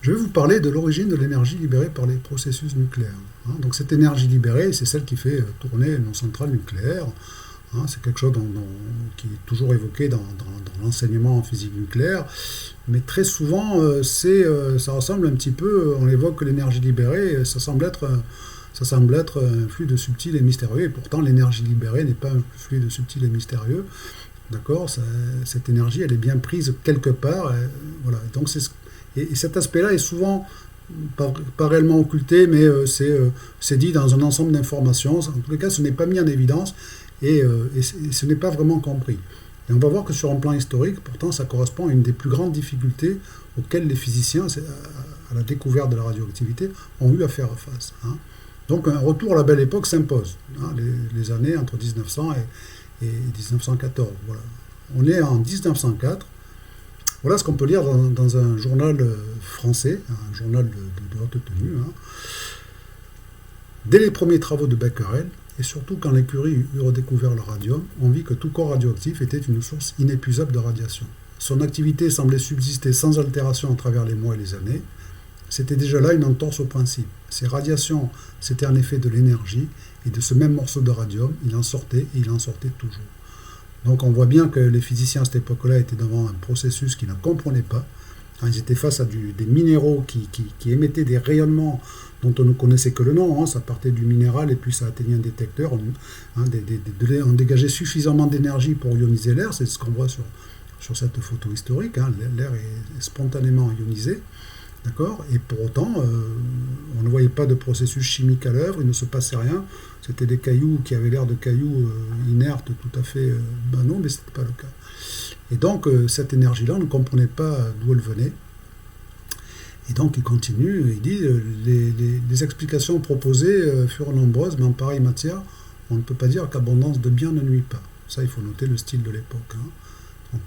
Je vais vous parler de l'origine de l'énergie libérée par les processus nucléaires. Donc cette énergie libérée, c'est celle qui fait tourner nos centrales nucléaires. C'est quelque chose qui est toujours évoqué dans l'enseignement en physique nucléaire. Mais très souvent, ça ressemble un petit peu, on évoque l'énergie libérée, ça semble être un fluide subtil et mystérieux. Et pourtant, l'énergie libérée n'est pas un fluide subtil et mystérieux. D'accord, cette énergie, elle est bien prise quelque part. Voilà. Donc et cet aspect-là est souvent pas réellement occulté, mais c'est dit dans un ensemble d'informations. En tous les cas, ce n'est pas mis en évidence et ce n'est pas vraiment compris. Et on va voir que sur un plan historique, pourtant, ça correspond à une des plus grandes difficultés auxquelles les physiciens, à la découverte de la radioactivité, ont eu à faire face. Donc un retour à la belle époque s'impose, les années entre 1900 et 1914. Voilà. On est en 1904. Voilà ce qu'on peut lire dans un journal français, un journal de haute tenue. Dès les premiers travaux de Becquerel, et surtout quand les Curie eurent redécouvert le radium, on vit que tout corps radioactif était une source inépuisable de radiation. Son activité semblait subsister sans altération à travers les mois et les années. C'était déjà là une entorse au principe. Ces radiations, c'était en effet de l'énergie, et de ce même morceau de radium, il en sortait, et il en sortait toujours. Donc on voit bien que les physiciens à cette époque-là étaient devant un processus qu'ils ne comprenaient pas. Ils étaient face à des minéraux qui émettaient des rayonnements dont on ne connaissait que le nom. Ça partait du minéral et puis ça atteignait un détecteur. On dégageait suffisamment d'énergie pour ioniser l'air. C'est ce qu'on voit sur cette photo historique. L'air est spontanément ionisé. D'accord. Et pour autant, on ne voyait pas de processus chimique à l'œuvre, il ne se passait rien. C'était des cailloux qui avaient l'air de cailloux inertes, tout à fait banaux, mais ce n'était pas le cas. Et donc, cette énergie-là, on ne comprenait pas d'où elle venait. Et donc, il continue, il dit les explications proposées furent nombreuses, mais en pareille matière, on ne peut pas dire qu'abondance de biens ne nuit pas. Ça, il faut noter le style de l'époque. Donc,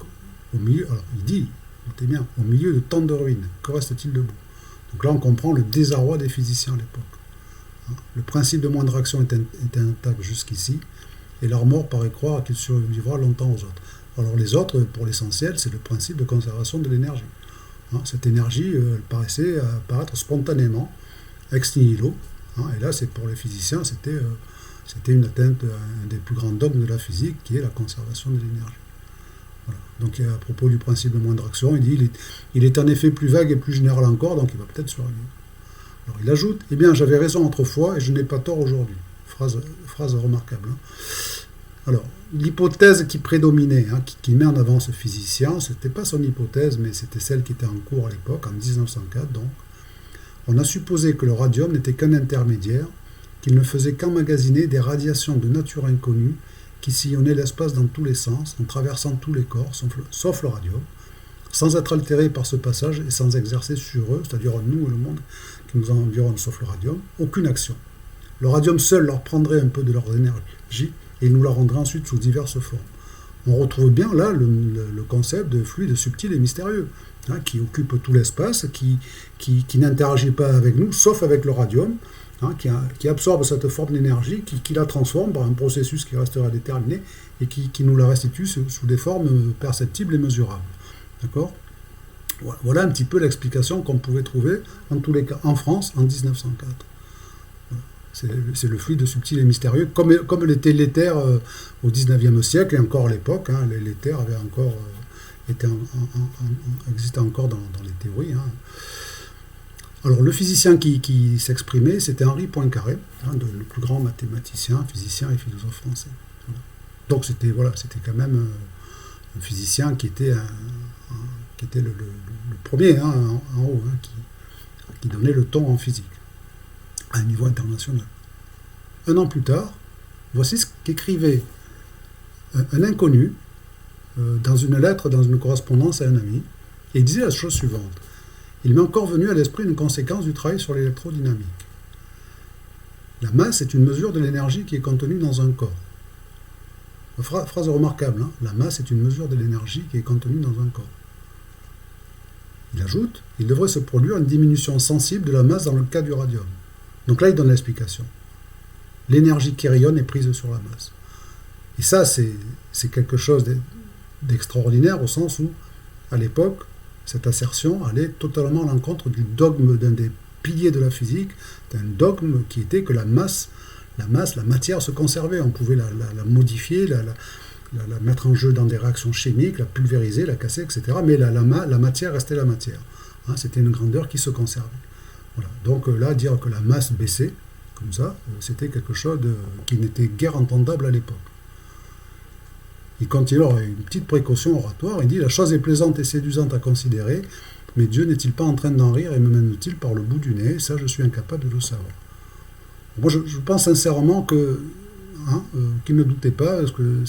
au milieu, alors, il dit. Notez bien, au milieu de tant de ruines, que reste-t-il debout? Donc là, on comprend le désarroi des physiciens à l'époque. Le principe de moindre action est intact jusqu'ici, et leur mort paraît croire qu'il survivra longtemps aux autres. Alors les autres, pour l'essentiel, c'est le principe de conservation de l'énergie. Cette énergie, elle paraissait apparaître spontanément, ex nihilo. Et là, pour les physiciens, c'était une atteinte à un des plus grands dogmes de la physique, qui est la conservation de l'énergie. Voilà. Donc à propos du principe de moindre action, il dit il est en effet plus vague et plus général encore, donc il va peut-être survivre. Alors il ajoute, eh bien j'avais raison autrefois et je n'ai pas tort aujourd'hui. Phrase remarquable. Alors l'hypothèse qui prédominait, qui met en avant ce physicien, ce n'était pas son hypothèse, mais c'était celle qui était en cours à l'époque, en 1904 donc. On a supposé que le radium n'était qu'un intermédiaire, qu'il ne faisait qu'emmagasiner des radiations de nature inconnue qui sillonnaient l'espace dans tous les sens, en traversant tous les corps, sauf le radium, sans être altérés par ce passage et sans exercer sur eux, c'est-à-dire nous et le monde qui nous environne, sauf le radium, aucune action. Le radium seul leur prendrait un peu de leur énergie et il nous la rendrait ensuite sous diverses formes. On retrouve bien là le concept de fluide subtil et mystérieux, qui occupe tout l'espace, qui n'interagit pas avec nous, sauf avec le radium, qui absorbe cette forme d'énergie, qui la transforme par un processus qui restera déterminé et qui nous la restitue sous des formes perceptibles et mesurables. D'accord ? Voilà un petit peu l'explication qu'on pouvait trouver, en tous les cas, en France, en 1904. C'est le fluide subtil et mystérieux, comme l'était l'éther au XIXe siècle, et encore à l'époque, l'éther avait encore, existait encore dans les théories. Alors, le physicien qui s'exprimait, c'était Henri Poincaré, le plus grand mathématicien, physicien et philosophe français. Voilà. Donc, c'était quand même un physicien qui était le premier en haut, qui donnait le ton en physique, à un niveau international. Un an plus tard, voici ce qu'écrivait un inconnu dans une lettre, dans une correspondance à un ami, et il disait la chose suivante. Il m'est encore venu à l'esprit une conséquence du travail sur l'électrodynamique. La masse est une mesure de l'énergie qui est contenue dans un corps. Phrase remarquable, la masse est une mesure de l'énergie qui est contenue dans un corps. Il ajoute, il devrait se produire une diminution sensible de la masse dans le cas du radium. Donc là, il donne l'explication. L'énergie qui rayonne est prise sur la masse. Et ça, c'est quelque chose d'extraordinaire au sens où, à l'époque, Cette assertion allait totalement à l'encontre du dogme d'un des piliers de la physique, d'un dogme qui était que la matière se conservait. On pouvait la modifier, la mettre en jeu dans des réactions chimiques, la pulvériser, la casser, etc. Mais la matière restait la matière. Hein, c'était une grandeur qui se conservait. Voilà. Donc là, dire que la masse baissait, comme ça, c'était quelque chose qui n'était guère entendable à l'époque. Il continue, alors, une petite précaution oratoire, il dit « La chose est plaisante et séduisante à considérer, mais Dieu n'est-il pas en train d'en rire et me mène-t-il par le bout du nez? Ça, je suis incapable de le savoir. » Moi, je pense sincèrement qu'il ne doutait pas, parce que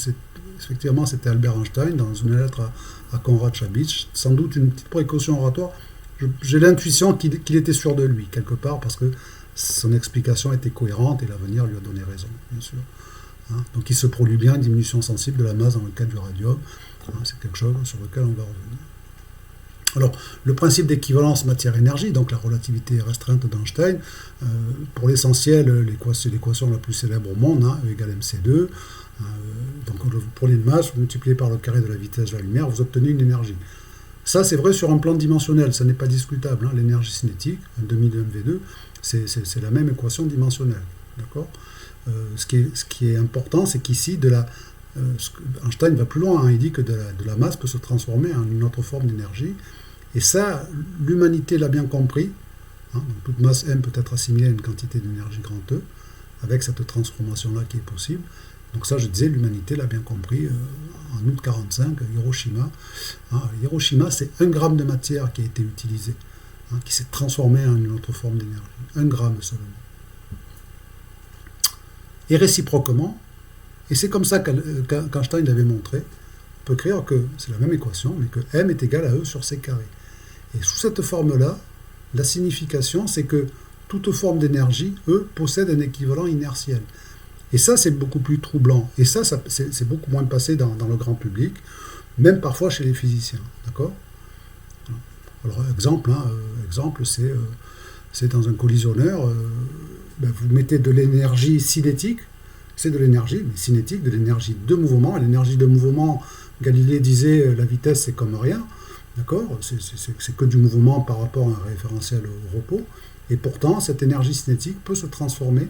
effectivement, c'était Albert Einstein, dans une lettre à Konrad Chabich, sans doute une petite précaution oratoire. J'ai l'intuition qu'il était sûr de lui, quelque part, parce que son explication était cohérente et l'avenir lui a donné raison, bien sûr. Donc il se produit bien une diminution sensible de la masse dans le cas du radium. C'est quelque chose sur lequel on va revenir. Alors, le principe d'équivalence matière-énergie, donc la relativité restreinte d'Einstein, pour l'essentiel, l'équation la plus célèbre au monde, E égale mc2. Donc vous prenez une masse, vous multipliez par le carré de la vitesse de la lumière, vous obtenez une énergie. Ça, c'est vrai sur un plan dimensionnel, ça n'est pas discutable. L'énergie cinétique, un demi de mv2, c'est la même équation dimensionnelle. D'accord ? Ce qui est important, c'est qu'ici, Einstein va plus loin, il dit que de la masse peut se transformer en une autre forme d'énergie. Et ça, l'humanité l'a bien compris. Donc toute masse M peut être assimilée à une quantité d'énergie grand E, avec cette transformation-là qui est possible. Donc ça, je disais, l'humanité l'a bien compris en août 1945, Hiroshima. Hiroshima, c'est 1 gramme de matière qui a été utilisé, qui s'est transformé en une autre forme d'énergie. 1 gramme seulement. Et réciproquement, et c'est comme ça qu'Einstein l'avait montré, on peut écrire que c'est la même équation, mais que M est égal à E sur C carré. Et sous cette forme-là, la signification, c'est que toute forme d'énergie, E, possède un équivalent inertiel. Et ça, c'est beaucoup plus troublant. Et ça c'est beaucoup moins passé dans le grand public, même parfois chez les physiciens. D'accord ? Alors, exemple, c'est dans un collisionneur, vous mettez de l'énergie cinétique, c'est de l'énergie, mais cinétique, de l'énergie de mouvement. Et l'énergie de mouvement, Galilée disait, la vitesse, c'est comme rien. D'accord ? C'est que du mouvement par rapport à un référentiel au repos. Et pourtant, cette énergie cinétique peut se transformer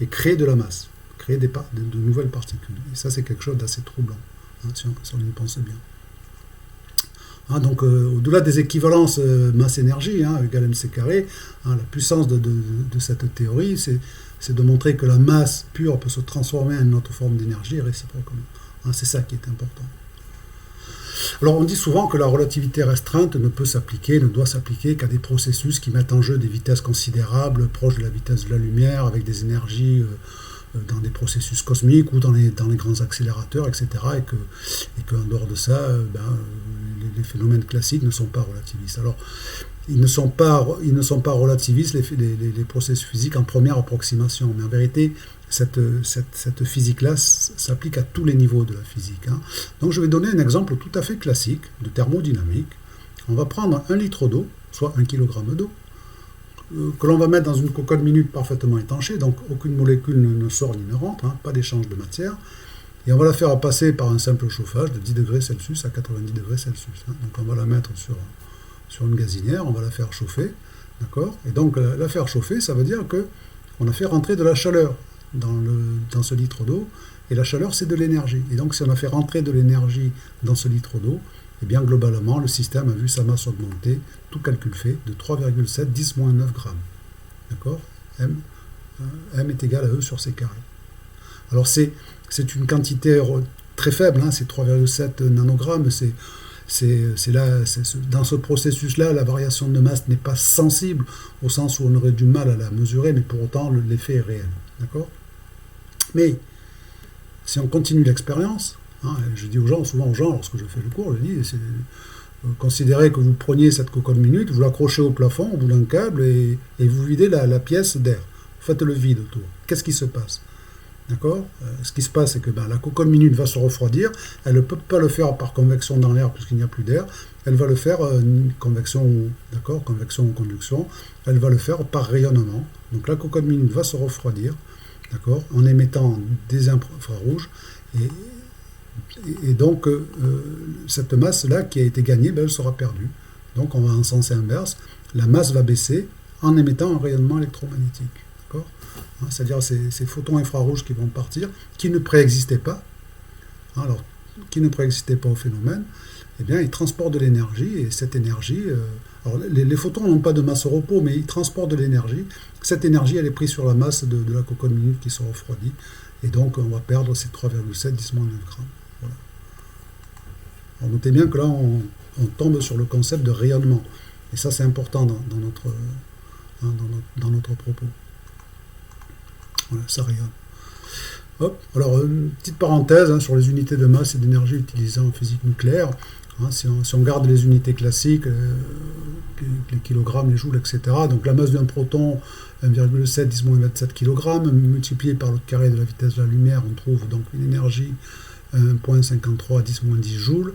et créer de la masse, créer de nouvelles particules. Et ça, c'est quelque chose d'assez troublant, si on y pense bien. Donc, au-delà des équivalences masse-énergie, égale mc carré, la puissance de cette théorie, c'est de montrer que la masse pure peut se transformer en une autre forme d'énergie réciproquement. C'est ça qui est important. Alors, on dit souvent que la relativité restreinte ne doit s'appliquer qu'à des processus qui mettent en jeu des vitesses considérables, proches de la vitesse de la lumière, avec des énergies dans des processus cosmiques ou dans les grands accélérateurs, etc. Et qu'en dehors de ça, les phénomènes classiques ne sont pas relativistes. Alors, ils ne sont pas relativistes, les processus physiques, en première approximation. Mais en vérité, cette physique-là s'applique à tous les niveaux de la physique. Donc, je vais donner un exemple tout à fait classique de thermodynamique. On va prendre 1 litre d'eau, soit 1 kg d'eau, que l'on va mettre dans une cocotte minute parfaitement étanchée, donc aucune molécule ne sort ni ne rentre, pas d'échange de matière, et on va la faire passer par un simple chauffage de 10 degrés Celsius à 90 degrés Celsius. Donc on va la mettre sur une gazinière, on va la faire chauffer, d'accord ? Et donc la faire chauffer, ça veut dire qu'on a fait rentrer de la chaleur dans ce litre d'eau, et la chaleur c'est de l'énergie. Et donc si on a fait rentrer de l'énergie dans ce litre d'eau, eh bien, globalement, le système a vu sa masse augmenter, tout calcul fait, de 3,7 10-9 grammes. D'accord ? M est égal à E sur C carré. Alors, c'est une quantité très faible, c'est 3,7 nanogrammes. Dans ce processus-là, la variation de masse n'est pas sensible, au sens où on aurait du mal à la mesurer, mais pour autant, l'effet est réel. D'accord ? Mais, si on continue l'expérience, je dis souvent aux gens, lorsque je fais le cours, je dis, considérez que vous preniez cette cocotte minute, vous l'accrochez au plafond, au bout d'un câble, et vous videz la pièce d'air. Faites le vide autour. Qu'est-ce qui se passe ? D'accord ? Ce qui se passe, c'est que la cocotte minute va se refroidir. Elle ne peut pas le faire par convection dans l'air, puisqu'il n'y a plus d'air. Elle va le faire, convection ou conduction, elle va le faire par rayonnement. Donc la cocotte minute va se refroidir, d'accord, en émettant des infrarouges, et donc cette masse-là qui a été gagnée, elle sera perdue. Donc on va en sens inverse, la masse va baisser en émettant un rayonnement électromagnétique. D'accord ? C'est-à-dire ces photons infrarouges qui vont partir, qui ne préexistaient pas, alors qui ne préexistaient pas au phénomène, eh bien ils transportent de l'énergie, et cette énergie, alors les photons n'ont pas de masse au repos, mais ils transportent de l'énergie. Cette énergie, elle est prise sur la masse de la cocotte minute qui se refroidit, et donc on va perdre ces 3,7 10 -9 grammes. Voilà. Alors notez bien que là, on tombe sur le concept de rayonnement, et ça c'est important dans notre propos. Voilà, ça rayonne. Hop. Alors, une petite parenthèse sur les unités de masse et d'énergie utilisées en physique nucléaire. Si on garde les unités classiques, les kilogrammes, les joules, etc., donc la masse d'un proton, 1,7 10 -27 kg, multiplié par le carré de la vitesse de la lumière, on trouve donc une énergie 1,53 10 -10 joules.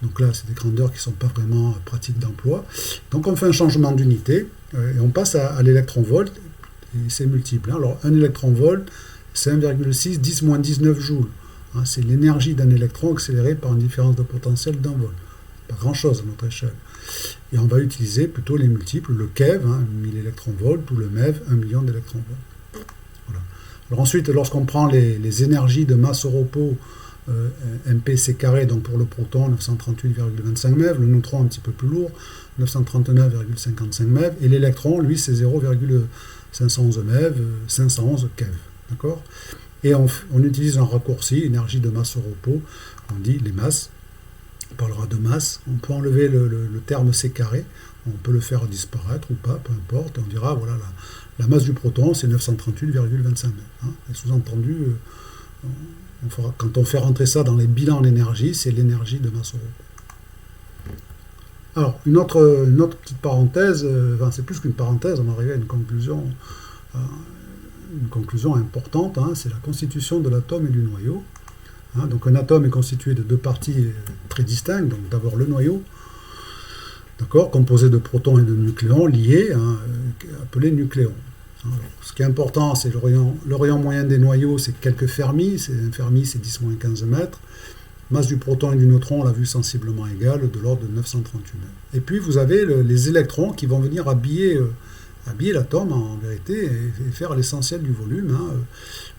Donc là, c'est des grandeurs qui ne sont pas vraiment pratiques d'emploi. Donc on fait un changement d'unité, et on passe à l'électron-volt, et c'est multiple. Alors, un électron-volt, c'est 1,6 10 -19 joules. C'est l'énergie d'un électron accélérée par une différence de potentiel d'un volt. Pas grand-chose à notre échelle. Et on va utiliser plutôt les multiples, le keV, 1000 électron-volts, ou le MeV, 1 million d'électron-volts. Voilà. Alors ensuite, lorsqu'on prend les énergies de masse au repos, MPC carré, donc pour le proton, 938,25 MeV, le neutron un petit peu plus lourd, 939,55 MeV, et l'électron, lui, c'est 0,511 MeV, 511 keV. D'accord ? Et on utilise un raccourci, énergie de masse au repos, on dit les masses, on parlera de masse, on peut enlever le terme C carré, on peut le faire disparaître ou pas, peu importe, on dira, voilà, la masse du proton, c'est 938,25 MeV. Et sous-entendu, quand on fait rentrer ça dans les bilans d'énergie, c'est l'énergie de masse au repos. Alors, une autre petite parenthèse, c'est plus qu'une parenthèse, on va arriver à une conclusion importante, c'est la constitution de l'atome et du noyau. Donc un atome est constitué de deux parties très distinctes. Donc d'abord le noyau, d'accord, composé de protons et de nucléons liés, appelés nucléons. Alors, ce qui est important, c'est le rayon moyen des noyaux, c'est quelques Fermi. Un Fermi, c'est 10 -15 mètres. Masse du proton et du neutron, on l'a vu, sensiblement égale, de l'ordre de 938 mètres. Et puis vous avez les électrons qui vont venir habiller l'atome en vérité et faire l'essentiel du volume.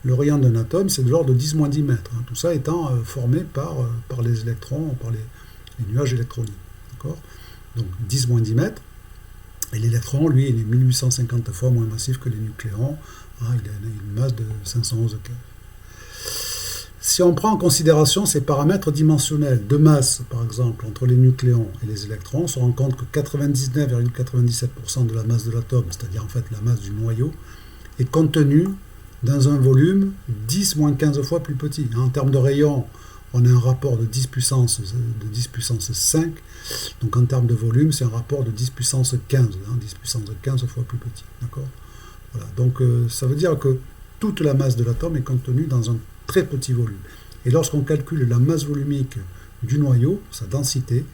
Le rayon d'un atome, c'est de l'ordre de 10 -10 mètres. Tout ça étant formé par les électrons, par les nuages électroniques. D'accord ? Donc 10 -10 mètres. Et l'électron, lui, il est 1850 fois moins massif que les nucléons. Il a une masse de 511 keV. Si on prend en considération ces paramètres dimensionnels de masse, par exemple, entre les nucléons et les électrons, on se rend compte que 99,97% de la masse de l'atome, c'est-à-dire en fait la masse du noyau, est contenue dans un volume 10 -15 fois plus petit. En termes de rayon, on a un rapport de 10 puissance 5, donc en termes de volume, c'est un rapport de 10 puissance 15, 10 puissance 15 fois plus petit. D'accord ? Voilà. Donc ça veut dire que toute la masse de l'atome est contenue dans un très petit volume. Et lorsqu'on calcule la masse volumique du noyau, sa densité,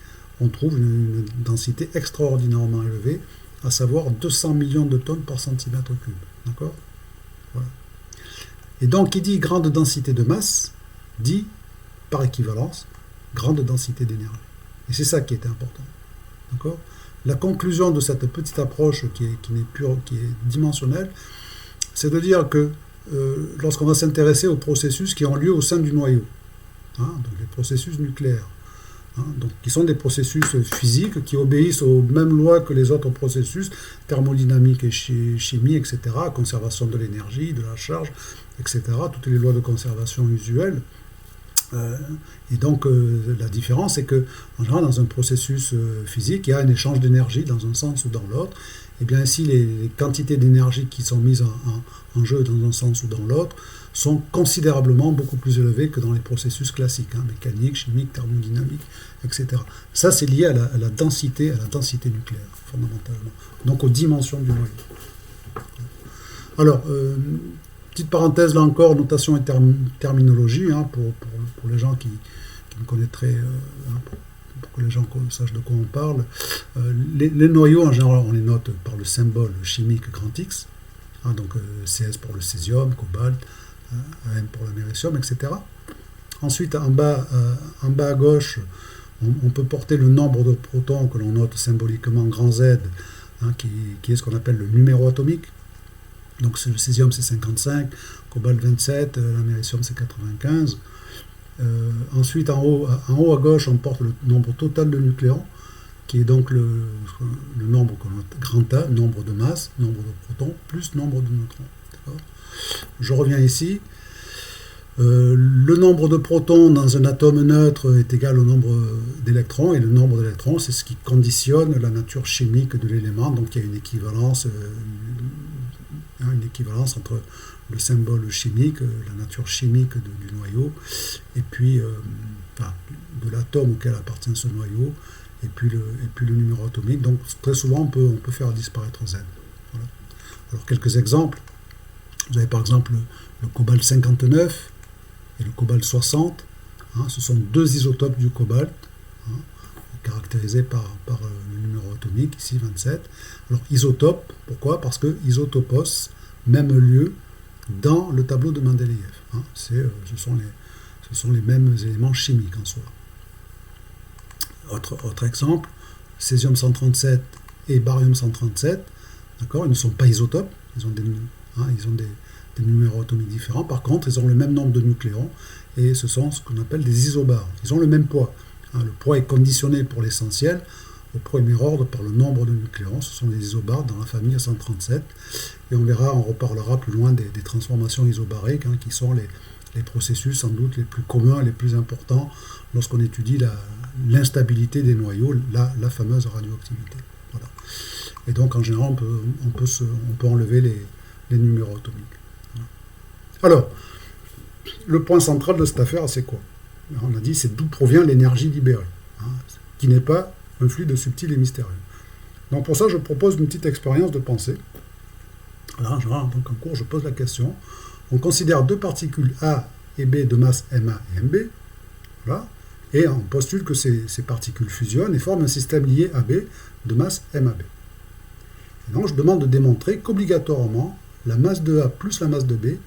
on trouve une densité extraordinairement élevée, à savoir 200 millions de tonnes par centimètre cube. D'accord ? Voilà. Et donc, qui dit grande densité de masse, dit, par équivalence, grande densité d'énergie. Et c'est ça qui est important. D'accord ? La conclusion de cette petite approche qui est dimensionnelle, c'est de dire que lorsqu'on va s'intéresser aux processus qui ont lieu au sein du noyau, donc les processus nucléaires, donc qui sont des processus physiques qui obéissent aux mêmes lois que les autres processus, thermodynamique et chimie, etc., conservation de l'énergie, de la charge, etc., toutes les lois de conservation usuelles. Et donc la différence, c'est que en général, dans un processus physique, il y a un échange d'énergie dans un sens ou dans l'autre. Et bien ainsi, les quantités d'énergie qui sont mises en jeu dans un sens ou dans l'autre sont considérablement beaucoup plus élevées que dans les processus classiques, mécaniques, chimiques, thermodynamiques, etc. Ça, c'est lié à la densité nucléaire, fondamentalement. Donc aux dimensions du noyau. Alors, petite parenthèse là encore, notation et terminologie, pour les gens qui me connaîtraient, pour que les gens sachent de quoi on parle. Les noyaux, en général, on les note par le symbole chimique grand X, donc CS pour le césium, cobalt, Am pour l'américium, etc. Ensuite, en bas à gauche, On peut porter le nombre de protons que l'on note symboliquement grand Z, hein, qui est ce qu'on appelle le numéro atomique. Donc le césium c'est 55, cobalt 27, l'américium c'est 95. Ensuite en haut à gauche on porte le nombre total de nucléons, qui est donc le nombre qu'on note grand A, nombre de masse, nombre de protons, plus nombre de neutrons. Je reviens ici. Le nombre de protons dans un atome neutre est égal au nombre d'électrons, et le nombre d'électrons, c'est ce qui conditionne la nature chimique de l'élément. Donc il y a une équivalence entre le symbole chimique, la nature chimique du noyau, et puis de l'atome auquel appartient ce noyau, et puis le numéro atomique. Donc très souvent on peut faire disparaître Z. Voilà. Alors quelques exemples. Vous avez par exemple le cobalt 59 et le cobalt 60, hein, ce sont deux isotopes du cobalt, hein, caractérisés par le numéro atomique, ici 27. Alors isotope, pourquoi? Parce que isotopos, même lieu, dans le tableau de Mendeleïev. Hein, ce sont les mêmes éléments chimiques en soi. Autre exemple, césium 137 et barium 137, d'accord, ils ne sont pas isotopes, ils ont des numéros atomiques différents. Par contre, ils ont le même nombre de nucléons, et ce sont ce qu'on appelle des isobars. Ils ont le même poids. Hein, le poids est conditionné pour l'essentiel au premier ordre par le nombre de nucléons. Ce sont des isobars dans la famille 137. Et on reparlera plus loin des transformations isobariques, hein, qui sont les processus sans doute les plus communs, les plus importants lorsqu'on étudie l'instabilité des noyaux, la fameuse radioactivité. Voilà. Et donc en général, on peut enlever les numéros atomiques. Alors, le point central de cette affaire, c'est quoi? On a dit, c'est d'où provient l'énergie libérée, hein, qui n'est pas un fluide subtil et mystérieux. Donc pour ça, je propose une petite expérience de pensée. Alors, donc en cours, je pose la question. On considère deux particules A et B de masse Ma et Mb, voilà, et on postule que ces particules fusionnent et forment un système lié AB de masse MAB. Et donc, je demande de démontrer qu'obligatoirement, la masse de A plus la masse de B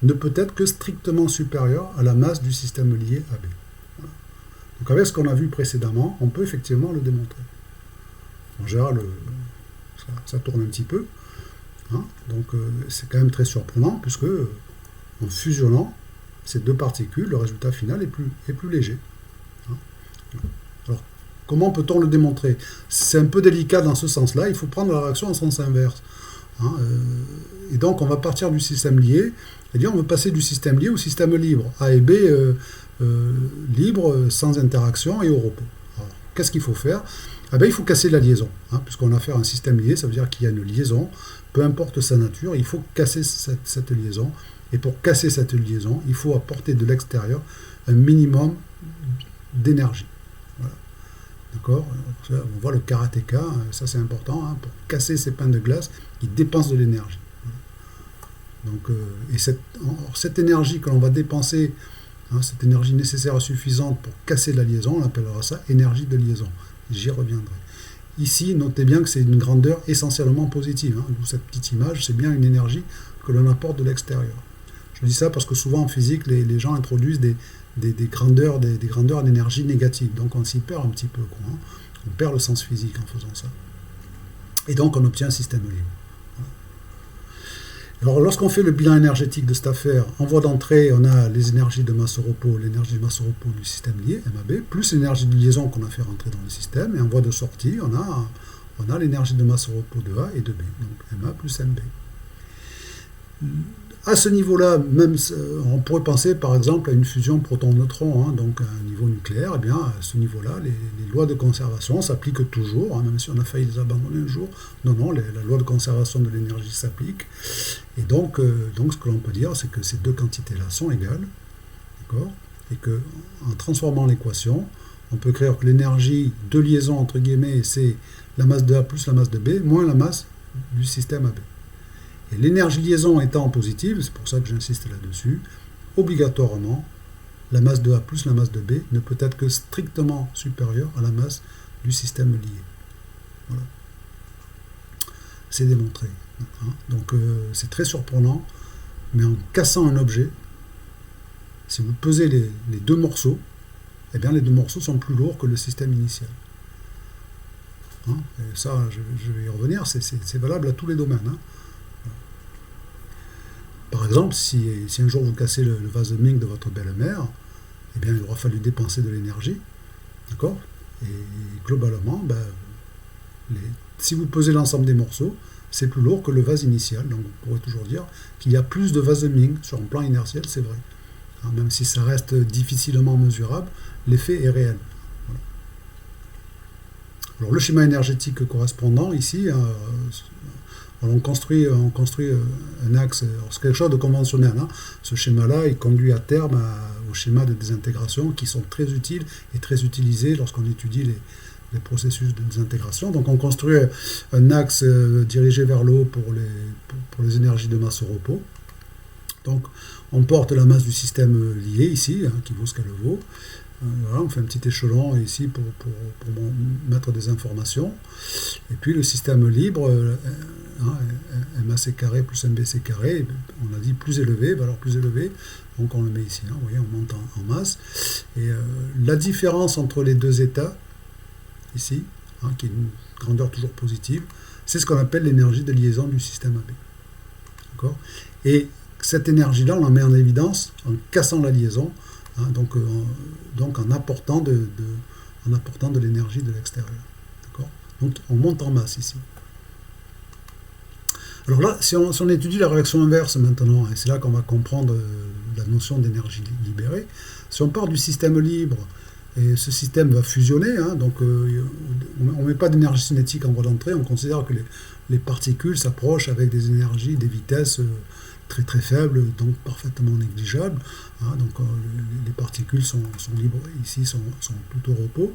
ne peut être que strictement supérieure à la masse du système lié AB. Voilà. Donc avec ce qu'on a vu précédemment, on peut effectivement le démontrer. En général, ça tourne un petit peu. Hein, donc c'est quand même très surprenant, puisque en fusionnant ces deux particules, le résultat final est plus léger. Hein. Alors, comment peut-on le démontrer? C'est un peu délicat dans ce sens-là, il faut prendre la réaction en sens inverse. Hein, et donc on va partir du système lié, c'est-à-dire on va passer du système lié au système libre, A et B libre, sans interaction et au repos. Alors, qu'est-ce qu'il faut faire? Il faut casser la liaison, hein, puisqu'on a affaire à un système lié, ça veut dire qu'il y a une liaison, peu importe sa nature, il faut casser cette liaison, et pour casser cette liaison, il faut apporter de l'extérieur un minimum d'énergie. Voilà. D'accord? On voit le karatéka, ça c'est important, hein, pour casser ces pains de glace, il dépense de l'énergie. Voilà. Donc, et cette énergie que l'on va dépenser, hein, cette énergie nécessaire et suffisante pour casser la liaison, on appellera ça énergie de liaison. J'y reviendrai. Ici, notez bien que c'est une grandeur essentiellement positive. Hein, d'où cette petite image, c'est bien une énergie que l'on apporte de l'extérieur. Je dis ça parce que souvent en physique, les gens introduisent des grandeurs d'énergie négative. Donc on s'y perd un petit peu, quoi, hein. On perd le sens physique en faisant ça. Et donc on obtient un système libre. Voilà. Alors lorsqu'on fait le bilan énergétique de cette affaire, en voie d'entrée, on a les énergies de masse au repos, l'énergie de masse au repos du système lié, MAB, plus l'énergie de liaison qu'on a fait rentrer dans le système. Et en voie de sortie, on a l'énergie de masse au repos de A et de B. Donc MA plus MB. À ce niveau-là, même, on pourrait penser par exemple à une fusion proton-neutron, hein, donc à un niveau nucléaire. Eh bien, à ce niveau-là, les lois de conservation s'appliquent toujours, hein, même si on a failli les abandonner un jour. Non, la loi de conservation de l'énergie s'applique. Et donc ce que l'on peut dire, c'est que ces deux quantités-là sont égales, d'accord, et qu'en transformant l'équation, on peut créer que l'énergie de liaison, entre guillemets, c'est la masse de A plus la masse de B, moins la masse du système AB. Et l'énergie liaison étant positive, c'est pour ça que j'insiste là-dessus, obligatoirement, la masse de A plus la masse de B ne peut être que strictement supérieure à la masse du système lié. Voilà. C'est démontré. Hein. Donc c'est très surprenant, mais en cassant un objet, si vous pesez les deux morceaux, eh bien les deux morceaux sont plus lourds que le système initial. Hein, et ça, je vais y revenir, c'est valable à tous les domaines. Hein. Par exemple, si un jour vous cassez le vase de Ming de votre belle-mère, eh bien il aura fallu dépenser de l'énergie, d'accord? Et globalement, si vous pesez l'ensemble des morceaux, c'est plus lourd que le vase initial. Donc vous pourrez toujours dire qu'il y a plus de vases de Ming sur un plan inertiel, c'est vrai. Hein, même si ça reste difficilement mesurable, l'effet est réel. Voilà. Alors le schéma énergétique correspondant ici, on construit un axe, c'est quelque chose de conventionnel. Hein. Ce schéma-là, il conduit à terme au schéma de désintégration qui sont très utiles et très utilisés lorsqu'on étudie les processus de désintégration. Donc on construit un axe dirigé vers le haut pour les énergies de masse au repos. Donc on porte la masse du système lié ici, hein, qui vaut ce qu'elle vaut. Voilà, on fait un petit échelon ici pour mettre des informations. Et puis le système libre, MAC carré plus MBC carré, on a dit plus élevé, valeur plus élevée, donc on le met ici. Hein, vous voyez, on monte en masse. Et la différence entre les deux états, ici, hein, qui est une grandeur toujours positive, c'est ce qu'on appelle l'énergie de liaison du système AB. D'accord ? Et cette énergie-là, on la met en évidence en cassant la liaison, hein, donc en apportant de l'énergie de l'extérieur. D'accord ? Donc on monte en masse ici. Alors là, si on étudie la réaction inverse maintenant, et c'est là qu'on va comprendre la notion d'énergie libérée, si on part du système libre, et ce système va fusionner, hein, donc on ne met pas d'énergie cinétique en voie d'entrée, on considère que les particules s'approchent avec des énergies, des vitesses très très faibles, donc parfaitement négligeables. Hein, donc les particules sont libres, ici sont tout au repos.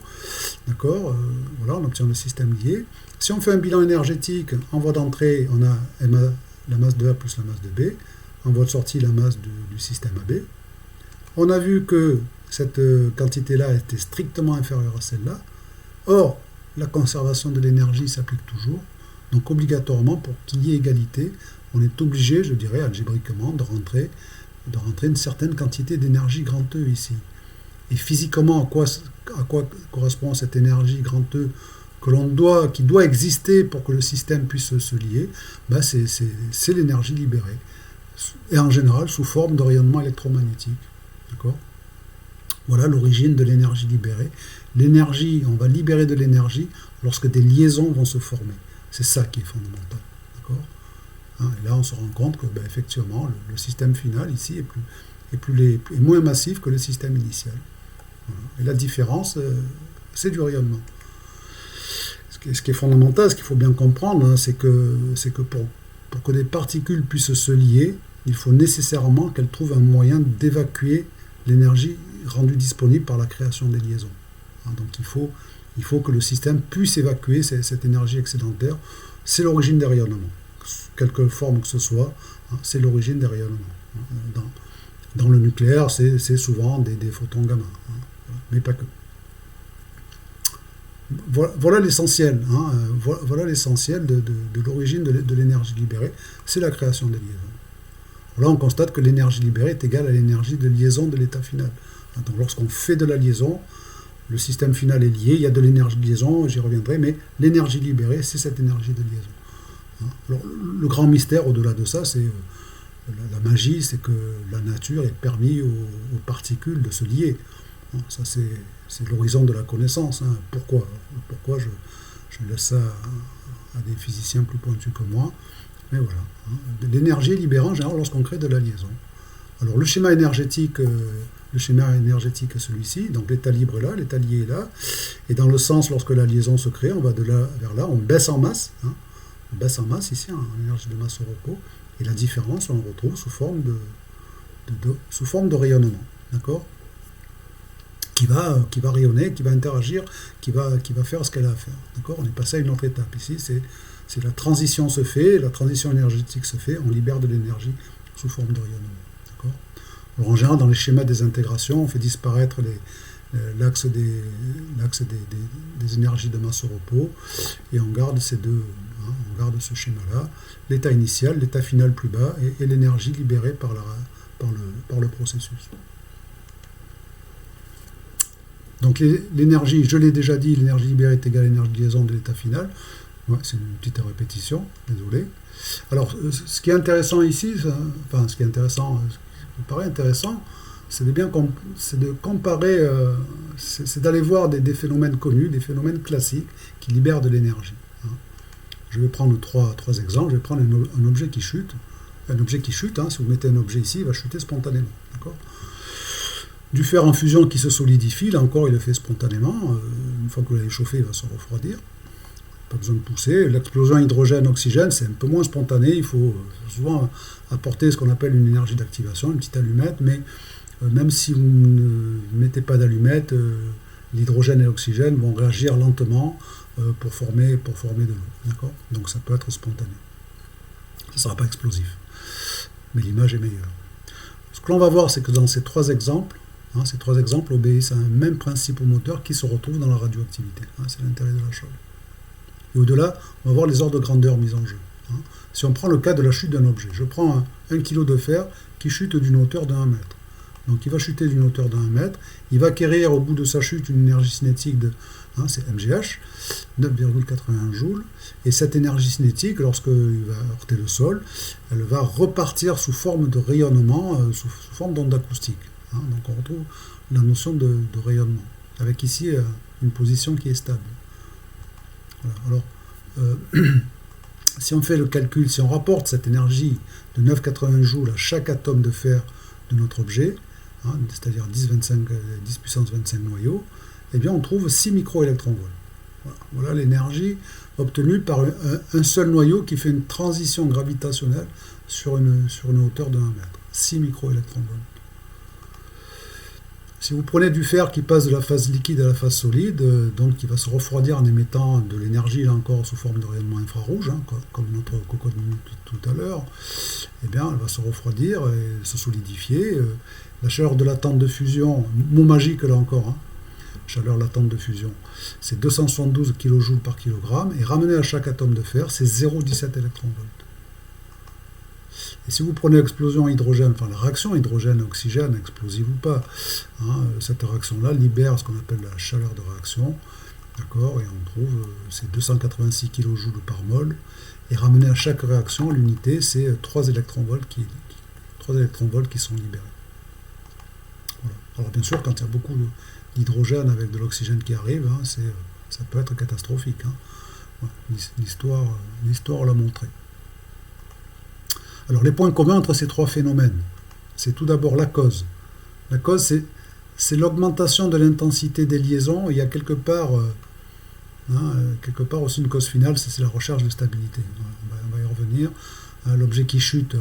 D'accord, voilà, on obtient le système lié. Si on fait un bilan énergétique, en voie d'entrée, on a la masse de A plus la masse de B, en voie de sortie, la masse du système AB. On a vu que cette quantité-là était strictement inférieure à celle-là. Or, la conservation de l'énergie s'applique toujours. Donc, obligatoirement, pour qu'il y ait égalité, on est obligé, je dirais, algébriquement, de rentrer une certaine quantité d'énergie grand E ici. Et physiquement, à quoi correspond cette énergie grand E qui doit exister pour que le système puisse se lier? C'est l'énergie libérée. Et en général, sous forme de rayonnement électromagnétique. D'accord ? Voilà l'origine de l'énergie libérée. L'énergie, on va libérer de l'énergie lorsque des liaisons vont se former. C'est ça qui est fondamental. D'accord ? Hein, et là, on se rend compte que, effectivement, le système final ici est moins massif que le système initial. Voilà. Et la différence, c'est du rayonnement. Ce qui est fondamental, ce qu'il faut bien comprendre, hein, c'est que pour que des particules puissent se lier, il faut nécessairement qu'elles trouvent un moyen d'évacuer l'énergie rendue disponible par la création des liaisons. Hein, donc il faut que le système puisse évacuer cette énergie excédentaire. C'est l'origine des rayonnements. Quelque forme que ce soit, hein, c'est l'origine des rayonnements. Dans le nucléaire, c'est souvent des photons gamma, hein, mais pas que. Voilà l'essentiel. Hein, voilà l'essentiel de l'origine de l'énergie libérée, c'est la création des liaisons. Là, on constate que l'énergie libérée est égale à l'énergie de liaison de l'état final. Donc, lorsqu'on fait de la liaison, le système final est lié, il y a de l'énergie de liaison, j'y reviendrai, mais l'énergie libérée, c'est cette énergie de liaison. Alors, le grand mystère au-delà de ça, c'est la magie, c'est que la nature est permis aux particules de se lier. Ça, c'est l'horizon de la connaissance. Hein. Pourquoi je laisse ça à des physiciens plus pointus que moi. Mais voilà. Hein. L'énergie est libérée en général lorsqu'on crée de la liaison. Alors le schéma énergétique est celui-ci. Donc l'état libre est là, l'état lié est là. Et dans le sens, lorsque la liaison se crée, on va de là vers là, on baisse en masse. Hein. On baisse en masse ici, en énergie de masse au repos. Et la différence, on le retrouve sous forme de rayonnement. D'accord ? Qui va rayonner, qui va interagir, qui va faire ce qu'elle a à faire. D'accord ? On est passé à une autre étape. Ici, c'est la transition se fait, la transition énergétique se fait, on libère de l'énergie sous forme de rayonnement. D'accord ? Alors, en général, dans les schémas des intégrations, on fait disparaître l'axe des énergies de masse au repos, et on garde ces deux, hein, on garde ce schéma-là, l'état initial, l'état final plus bas, et l'énergie libérée par le processus. Donc l'énergie, je l'ai déjà dit, l'énergie libérée est égale à l'énergie de liaison de l'état final. Ouais, c'est une petite répétition, désolé. Alors, ce qui est intéressant ici, enfin, ce qui est intéressant, ce qui me paraît intéressant, c'est de comparer, c'est d'aller voir des phénomènes connus, des phénomènes classiques qui libèrent de l'énergie. Hein. Je vais prendre trois exemples. Je vais prendre un objet qui chute. Un objet qui chute, hein, si vous mettez un objet ici, il va chuter spontanément. D'accord ? Du fer en fusion qui se solidifie, là encore, il le fait spontanément. Une fois que vous l'avez chauffé, il va se refroidir. Pas besoin de pousser. L'explosion hydrogène-oxygène, c'est un peu moins spontané. Il faut souvent apporter ce qu'on appelle une énergie d'activation, une petite allumette, mais même si vous ne mettez pas d'allumette, l'hydrogène et l'oxygène vont réagir lentement pour former de l'eau. D'accord ? Donc ça peut être spontané. Ça ne sera pas explosif. Mais l'image est meilleure. Ce que l'on va voir, c'est que dans ces trois exemples obéissent à un même principe au moteur qui se retrouve dans la radioactivité. Hein, c'est l'intérêt de la chose. Et au-delà, on va voir les ordres de grandeur mis en jeu. Hein. Si on prend le cas de la chute d'un objet, je prends 1 kg de fer qui chute d'une hauteur de 1 mètre. Donc il va chuter d'une hauteur de 1 mètre, il va acquérir au bout de sa chute une énergie cinétique de, c'est MGH, 9,81 joules, et cette énergie cinétique, lorsqu'il va heurter le sol, elle va repartir sous forme de rayonnement, sous forme d'onde acoustique. Hein. Donc on retrouve la notion de rayonnement, avec ici une position qui est stable. Voilà. Alors, si on fait le calcul, si on rapporte cette énergie de 9,81 joules à chaque atome de fer de notre objet, hein, c'est-à-dire 10 puissance 25 noyaux, eh bien on trouve 6 microélectronvolts. Voilà l'énergie obtenue par un seul noyau qui fait une transition gravitationnelle sur une hauteur de 1 mètre. 6 microélectronvolts. Si vous prenez du fer qui passe de la phase liquide à la phase solide, donc qui va se refroidir en émettant de l'énergie, là encore, sous forme de rayonnement infrarouge, hein, comme notre cocotte minute tout à l'heure, eh bien, elle va se refroidir et se solidifier. La chaleur de latente de fusion, mot magique là encore, hein, chaleur latente de fusion, c'est 272 kJ par kilogramme, et ramené à chaque atome de fer, c'est 0,17 électronvolts. Et si vous prenez l'explosion hydrogène, enfin la réaction hydrogène-oxygène, explosive ou pas, hein, cette réaction-là libère ce qu'on appelle la chaleur de réaction, d'accord, et on trouve c'est 286 kJ par mol, et ramené à chaque réaction, l'unité, c'est 3 électronvolts qui sont libérés. Voilà. Alors bien sûr, quand il y a beaucoup d'hydrogène avec de l'oxygène qui arrive, hein, ça peut être catastrophique. Hein. Voilà. L'histoire l'a montré. Alors les points communs entre ces trois phénomènes, c'est tout d'abord la cause. La cause, c'est l'augmentation de l'intensité des liaisons. Il y a quelque part aussi une cause finale, c'est la recherche de stabilité. On va y revenir. L'objet qui chute,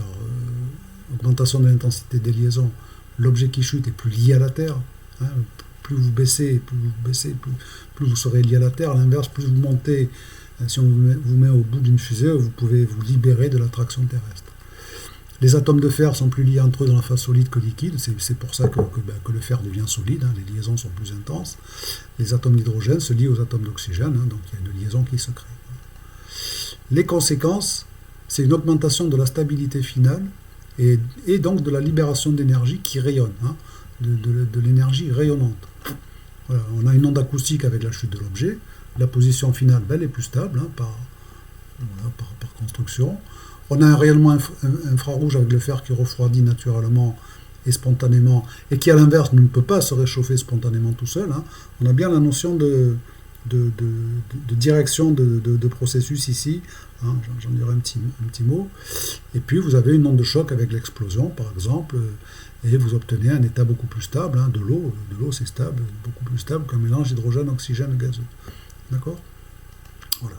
augmentation de l'intensité des liaisons, l'objet qui chute est plus lié à la Terre. Hein, plus vous baissez, plus vous serez lié à la Terre. À l'inverse, plus vous montez, si on vous met au bout d'une fusée, vous pouvez vous libérer de l'attraction terrestre. Les atomes de fer sont plus liés entre eux dans la phase solide que liquide, c'est pour ça que le fer devient solide, hein, les liaisons sont plus intenses. Les atomes d'hydrogène se lient aux atomes d'oxygène, hein, donc il y a une liaison qui se crée. Les conséquences, c'est une augmentation de la stabilité finale et donc de la libération d'énergie qui rayonne, hein, de l'énergie rayonnante. Voilà, on a une onde acoustique avec la chute de l'objet, la position finale elle est plus stable, hein, par construction. On a un rayonnement infrarouge avec le fer qui refroidit naturellement et spontanément, et qui à l'inverse ne peut pas se réchauffer spontanément tout seul. Hein. On a bien la notion de direction de processus ici, hein, j'en dirai un petit mot. Et puis vous avez une onde de choc avec l'explosion par exemple, et vous obtenez un état beaucoup plus stable, hein, de l'eau c'est stable, beaucoup plus stable qu'un mélange hydrogène-oxygène gazeux. D'accord ? Voilà.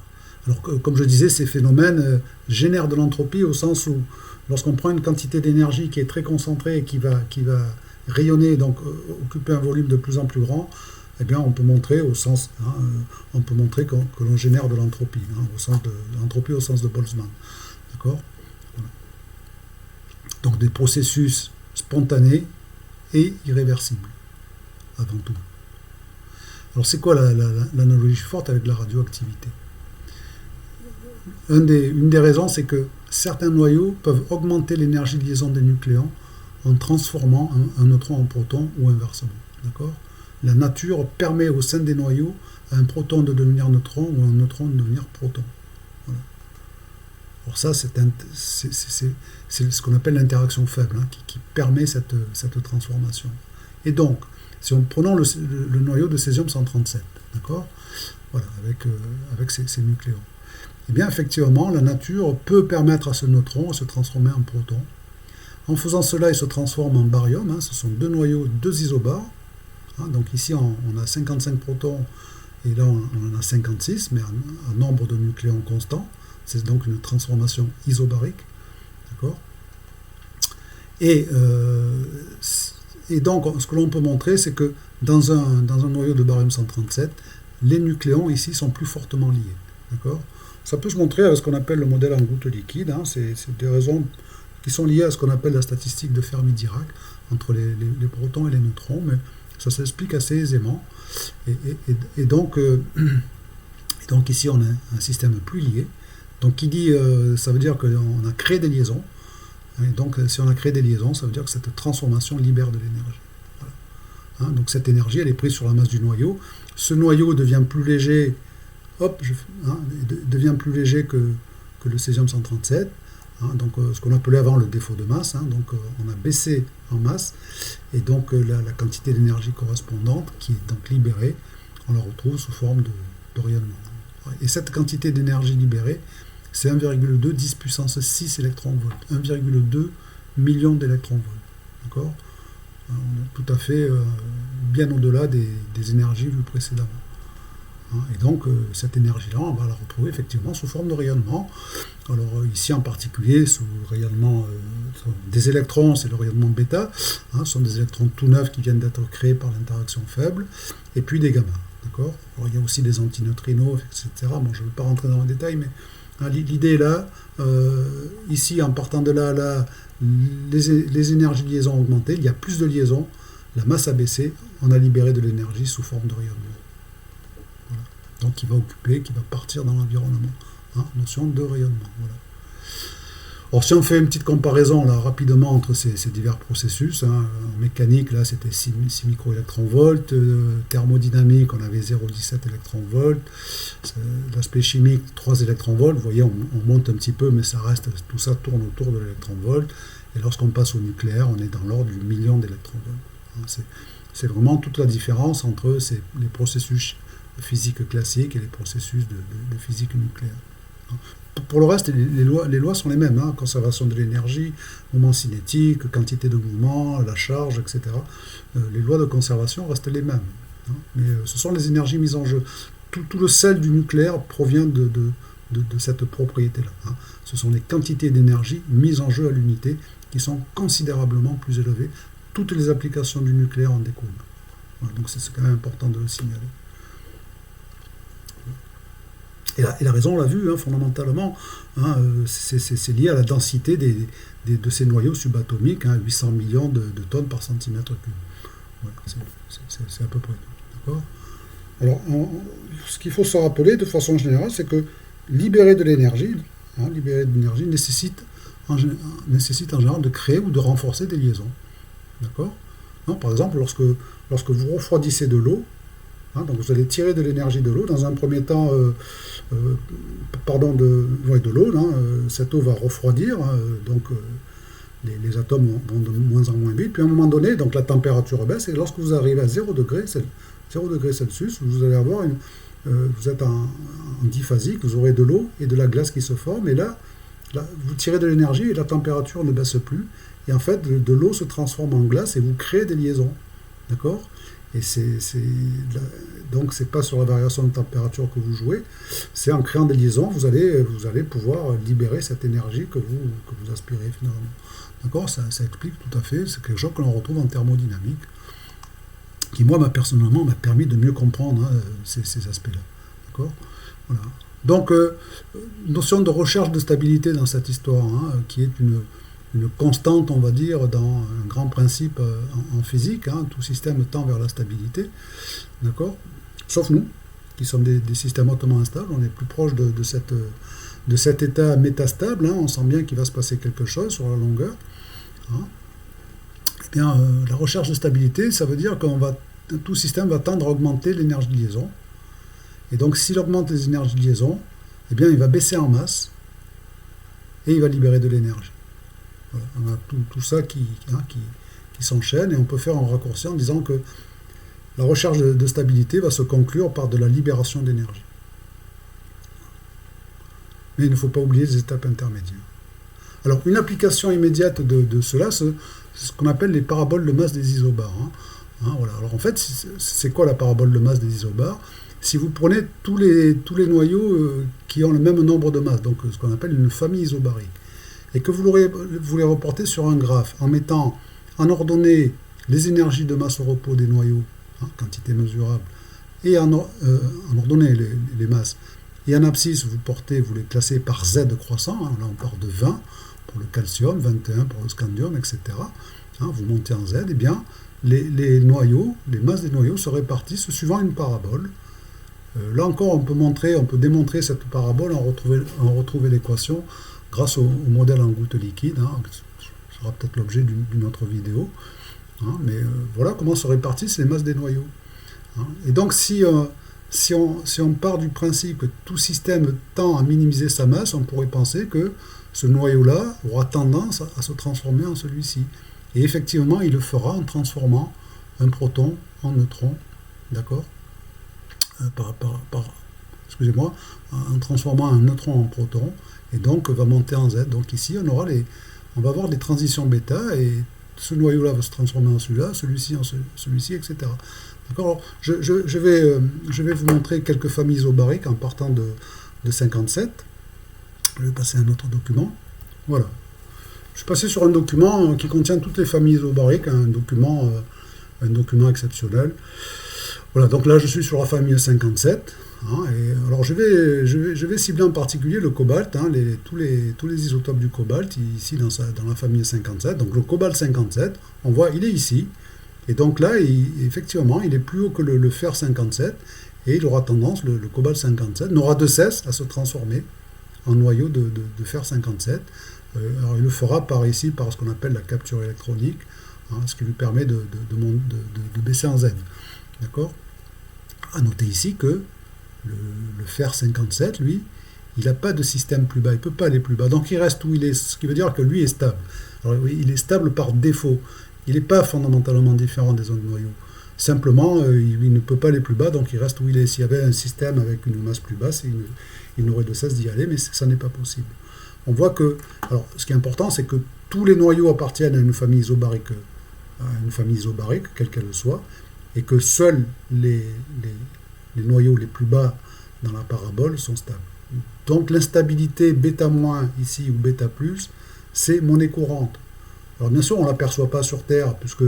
Alors, comme je disais, ces phénomènes génèrent de l'entropie au sens où, lorsqu'on prend une quantité d'énergie qui est très concentrée et qui va rayonner, donc occuper un volume de plus en plus grand, eh bien, on peut montrer que l'on génère de l'entropie, hein, au sens de l'entropie au sens de Boltzmann. D'accord ? Voilà. Donc, des processus spontanés et irréversibles, avant tout. Alors, c'est quoi l'analogie forte avec la radioactivité ? Une des raisons, c'est que certains noyaux peuvent augmenter l'énergie de liaison des nucléons en transformant un neutron en proton ou inversement. D'accord ? la nature permet au sein des noyaux à un proton de devenir neutron ou à un neutron de devenir proton. Voilà. Alors ça, c'est ce qu'on appelle l'interaction faible, hein, qui permet cette transformation. Et donc, si on prenons le noyau de césium-137, d'accord, voilà, avec ces nucléons, eh bien, effectivement, la nature peut permettre à ce neutron de se transformer en proton. En faisant cela, il se transforme en barium. Hein, ce sont deux noyaux, deux isobars. Hein, donc ici, on a 55 protons, et là, on en a 56, mais un nombre de nucléons constant. C'est donc une transformation isobarique. D'accord ? Et donc, ce que l'on peut montrer, c'est que dans un noyau de barium-137, les nucléons ici sont plus fortement liés. D'accord ? Ça peut se montrer avec ce qu'on appelle le modèle en goutte liquide. Hein. C'est des raisons qui sont liées à ce qu'on appelle la statistique de Fermi-Dirac entre les protons et les neutrons, mais ça s'explique assez aisément. Et donc ici, on a un système plus lié. Donc, qui dit, ça veut dire qu'on a créé des liaisons. Et donc, si on a créé des liaisons, ça veut dire que cette transformation libère de l'énergie. Voilà. Hein, donc, cette énergie, elle est prise sur la masse du noyau. Ce noyau devient plus léger. Devient plus léger que le césium-137, hein, donc ce qu'on appelait avant le défaut de masse, hein, donc on a baissé en masse, et donc la quantité d'énergie correspondante qui est donc libérée, on la retrouve sous forme de rayonnement. Et cette quantité d'énergie libérée, c'est 1,2 10 puissance 6 électronvolts, 1,2 million d'électronvolts. D'accord ? On est tout à fait bien au-delà des énergies vues précédemment. Et donc, cette énergie-là, on va la retrouver effectivement sous forme de rayonnement. Alors, ici en particulier, sous rayonnement des électrons, c'est le rayonnement bêta. Hein, ce sont des électrons tout neufs qui viennent d'être créés par l'interaction faible. Et puis des gamma. D'accord ? Alors, il y a aussi des antineutrinos, etc. Bon, je ne vais pas rentrer dans le détail, mais hein, l'idée est là. Ici, en partant de là à là, les énergies de liaison ont augmenté. Il y a plus de liaisons. La masse a baissé. On a libéré de l'énergie sous forme de rayonnement. Donc qui va partir dans l'environnement. Hein, notion de rayonnement. Voilà. Alors si on fait une petite comparaison là, rapidement entre ces divers processus, hein, en mécanique, là c'était 6 microélectronvolts, thermodynamique, on avait 0,17 électronvolts, l'aspect chimique, 3 électronvolts, vous voyez, on monte un petit peu, mais ça reste, tout ça tourne autour de l'électronvolt, et lorsqu'on passe au nucléaire, on est dans l'ordre du million d'électronvolts. Hein, c'est vraiment toute la différence entre les processus physique classique et les processus de physique nucléaire. Pour le reste, les lois sont les mêmes, hein, conservation de l'énergie, mouvement cinétique, quantité de mouvement, la charge, etc. Les lois de conservation restent les mêmes. Hein, mais ce sont les énergies mises en jeu. Tout le sel du nucléaire provient de cette propriété-là. Hein. Ce sont les quantités d'énergie mises en jeu à l'unité qui sont considérablement plus élevées. Toutes les applications du nucléaire en découlent. Voilà, donc c'est quand même important de le signaler. Et la raison, on l'a vu, hein, fondamentalement, hein, c'est lié à la densité de ces noyaux subatomiques, hein, 800 millions de tonnes par centimètre cube. Voilà, c'est à peu près tout. D'accord ? Alors, ce qu'il faut se rappeler de façon générale, c'est que libérer de l'énergie nécessite en général de créer ou de renforcer des liaisons. D'accord ? Non, par exemple, lorsque vous refroidissez de l'eau, hein, donc vous allez tirer de l'énergie de l'eau, dans un premier temps, de l'eau, hein, cette eau va refroidir, hein, donc les atomes vont de moins en moins vite, puis à un moment donné, donc la température baisse, et lorsque vous arrivez à 0 degré Celsius, vous allez avoir vous êtes en diphasique, vous aurez de l'eau et de la glace qui se forment, et là vous tirez de l'énergie et la température ne baisse plus, et en fait, de l'eau se transforme en glace et vous créez des liaisons. D'accord ? Et donc, ce n'est pas sur la variation de température que vous jouez, c'est en créant des liaisons, vous allez pouvoir libérer cette énergie que vous aspirez finalement. D'accord ? Ça explique tout à fait, c'est quelque chose que l'on retrouve en thermodynamique, qui, moi, personnellement, m'a permis de mieux comprendre, hein, ces aspects-là. D'accord ? Voilà. Donc, notion de recherche de stabilité dans cette histoire, hein, qui est une constante, on va dire, dans un grand principe en physique, hein, tout système tend vers la stabilité, d'accord ? Sauf nous, qui sommes des systèmes hautement instables, on est plus proche de cet état métastable, hein, on sent bien qu'il va se passer quelque chose sur la longueur. Hein. Eh bien, la recherche de stabilité, ça veut dire qu'on va tout système va tendre à augmenter l'énergie de liaison. Et donc, s'il augmente les énergies de liaison, eh bien, il va baisser en masse et il va libérer de l'énergie. Voilà. On a tout ça qui s'enchaîne, et on peut faire un raccourci en disant que la recherche de stabilité va se conclure par de la libération d'énergie. Mais il ne faut pas oublier les étapes intermédiaires. Alors, une application immédiate de cela, c'est ce qu'on appelle les paraboles de masse des isobars. Voilà. Alors, en fait, c'est quoi la parabole de masse des isobars? Si vous prenez tous les noyaux qui ont le même nombre de masses, donc ce qu'on appelle une famille isobarique, et que vous les reportez sur un graphe en mettant en ordonnée les énergies de masse au repos des noyaux, quantité mesurable, et en ordonnée les masses, et en abscisse, vous les classez par Z croissant, là on part de 20 pour le calcium, 21 pour le scandium, etc. Vous montez en Z, et bien les masses des noyaux se répartissent suivant une parabole. Là encore, on peut démontrer cette parabole, en retrouver l'équation grâce au modèle en gouttes liquides. Ce sera peut-être l'objet d'une autre vidéo. Mais voilà comment se répartissent les masses des noyaux. Et donc, si on part du principe que tout système tend à minimiser sa masse, on pourrait penser que ce noyau-là aura tendance à se transformer en celui-ci. Et effectivement, il le fera en transformant un proton en neutron, d'accord, excusez-moi, en transformant un neutron en proton, et donc va monter en Z. Donc ici, on va avoir des transitions bêta, et ce noyau-là va se transformer en celui-là, celui-ci en celui-ci, etc. D'accord. Je vais vous montrer quelques familles isobariques en partant de 57. Je vais passer à un autre document. Voilà. Je suis passé sur un document qui contient toutes les familles isobariques, un document exceptionnel. Voilà, donc là je suis sur la famille 57. Et alors je vais cibler en particulier le cobalt, tous les isotopes du cobalt, ici dans la famille 57. Donc le cobalt 57, on voit, il est ici. Et donc là, effectivement, il est plus haut que le fer 57, et il aura tendance, le cobalt 57, n'aura de cesse à se transformer en noyau de fer 57. Alors il le fera par ce qu'on appelle la capture électronique, ce qui lui permet de baisser en Z. D'accord. À noter ici que le fer 57, lui, il n'a pas de système plus bas, il ne peut pas aller plus bas, donc il reste où il est, ce qui veut dire que lui est stable. Alors oui, il est stable par défaut, il n'est pas fondamentalement différent des autres noyaux. Simplement, il ne peut pas aller plus bas, donc il reste où il est. S'il y avait un système avec une masse plus basse, il n'aurait de cesse d'y aller, mais ça n'est pas possible. On voit que, alors ce qui est important, c'est que tous les noyaux appartiennent à une famille isobarique, quelle qu'elle soit, et que seuls les noyaux les plus bas dans la parabole sont stables. Donc l'instabilité bêta- ici ou bêta+, c'est monnaie courante. Alors bien sûr, on ne l'aperçoit pas sur Terre, puisque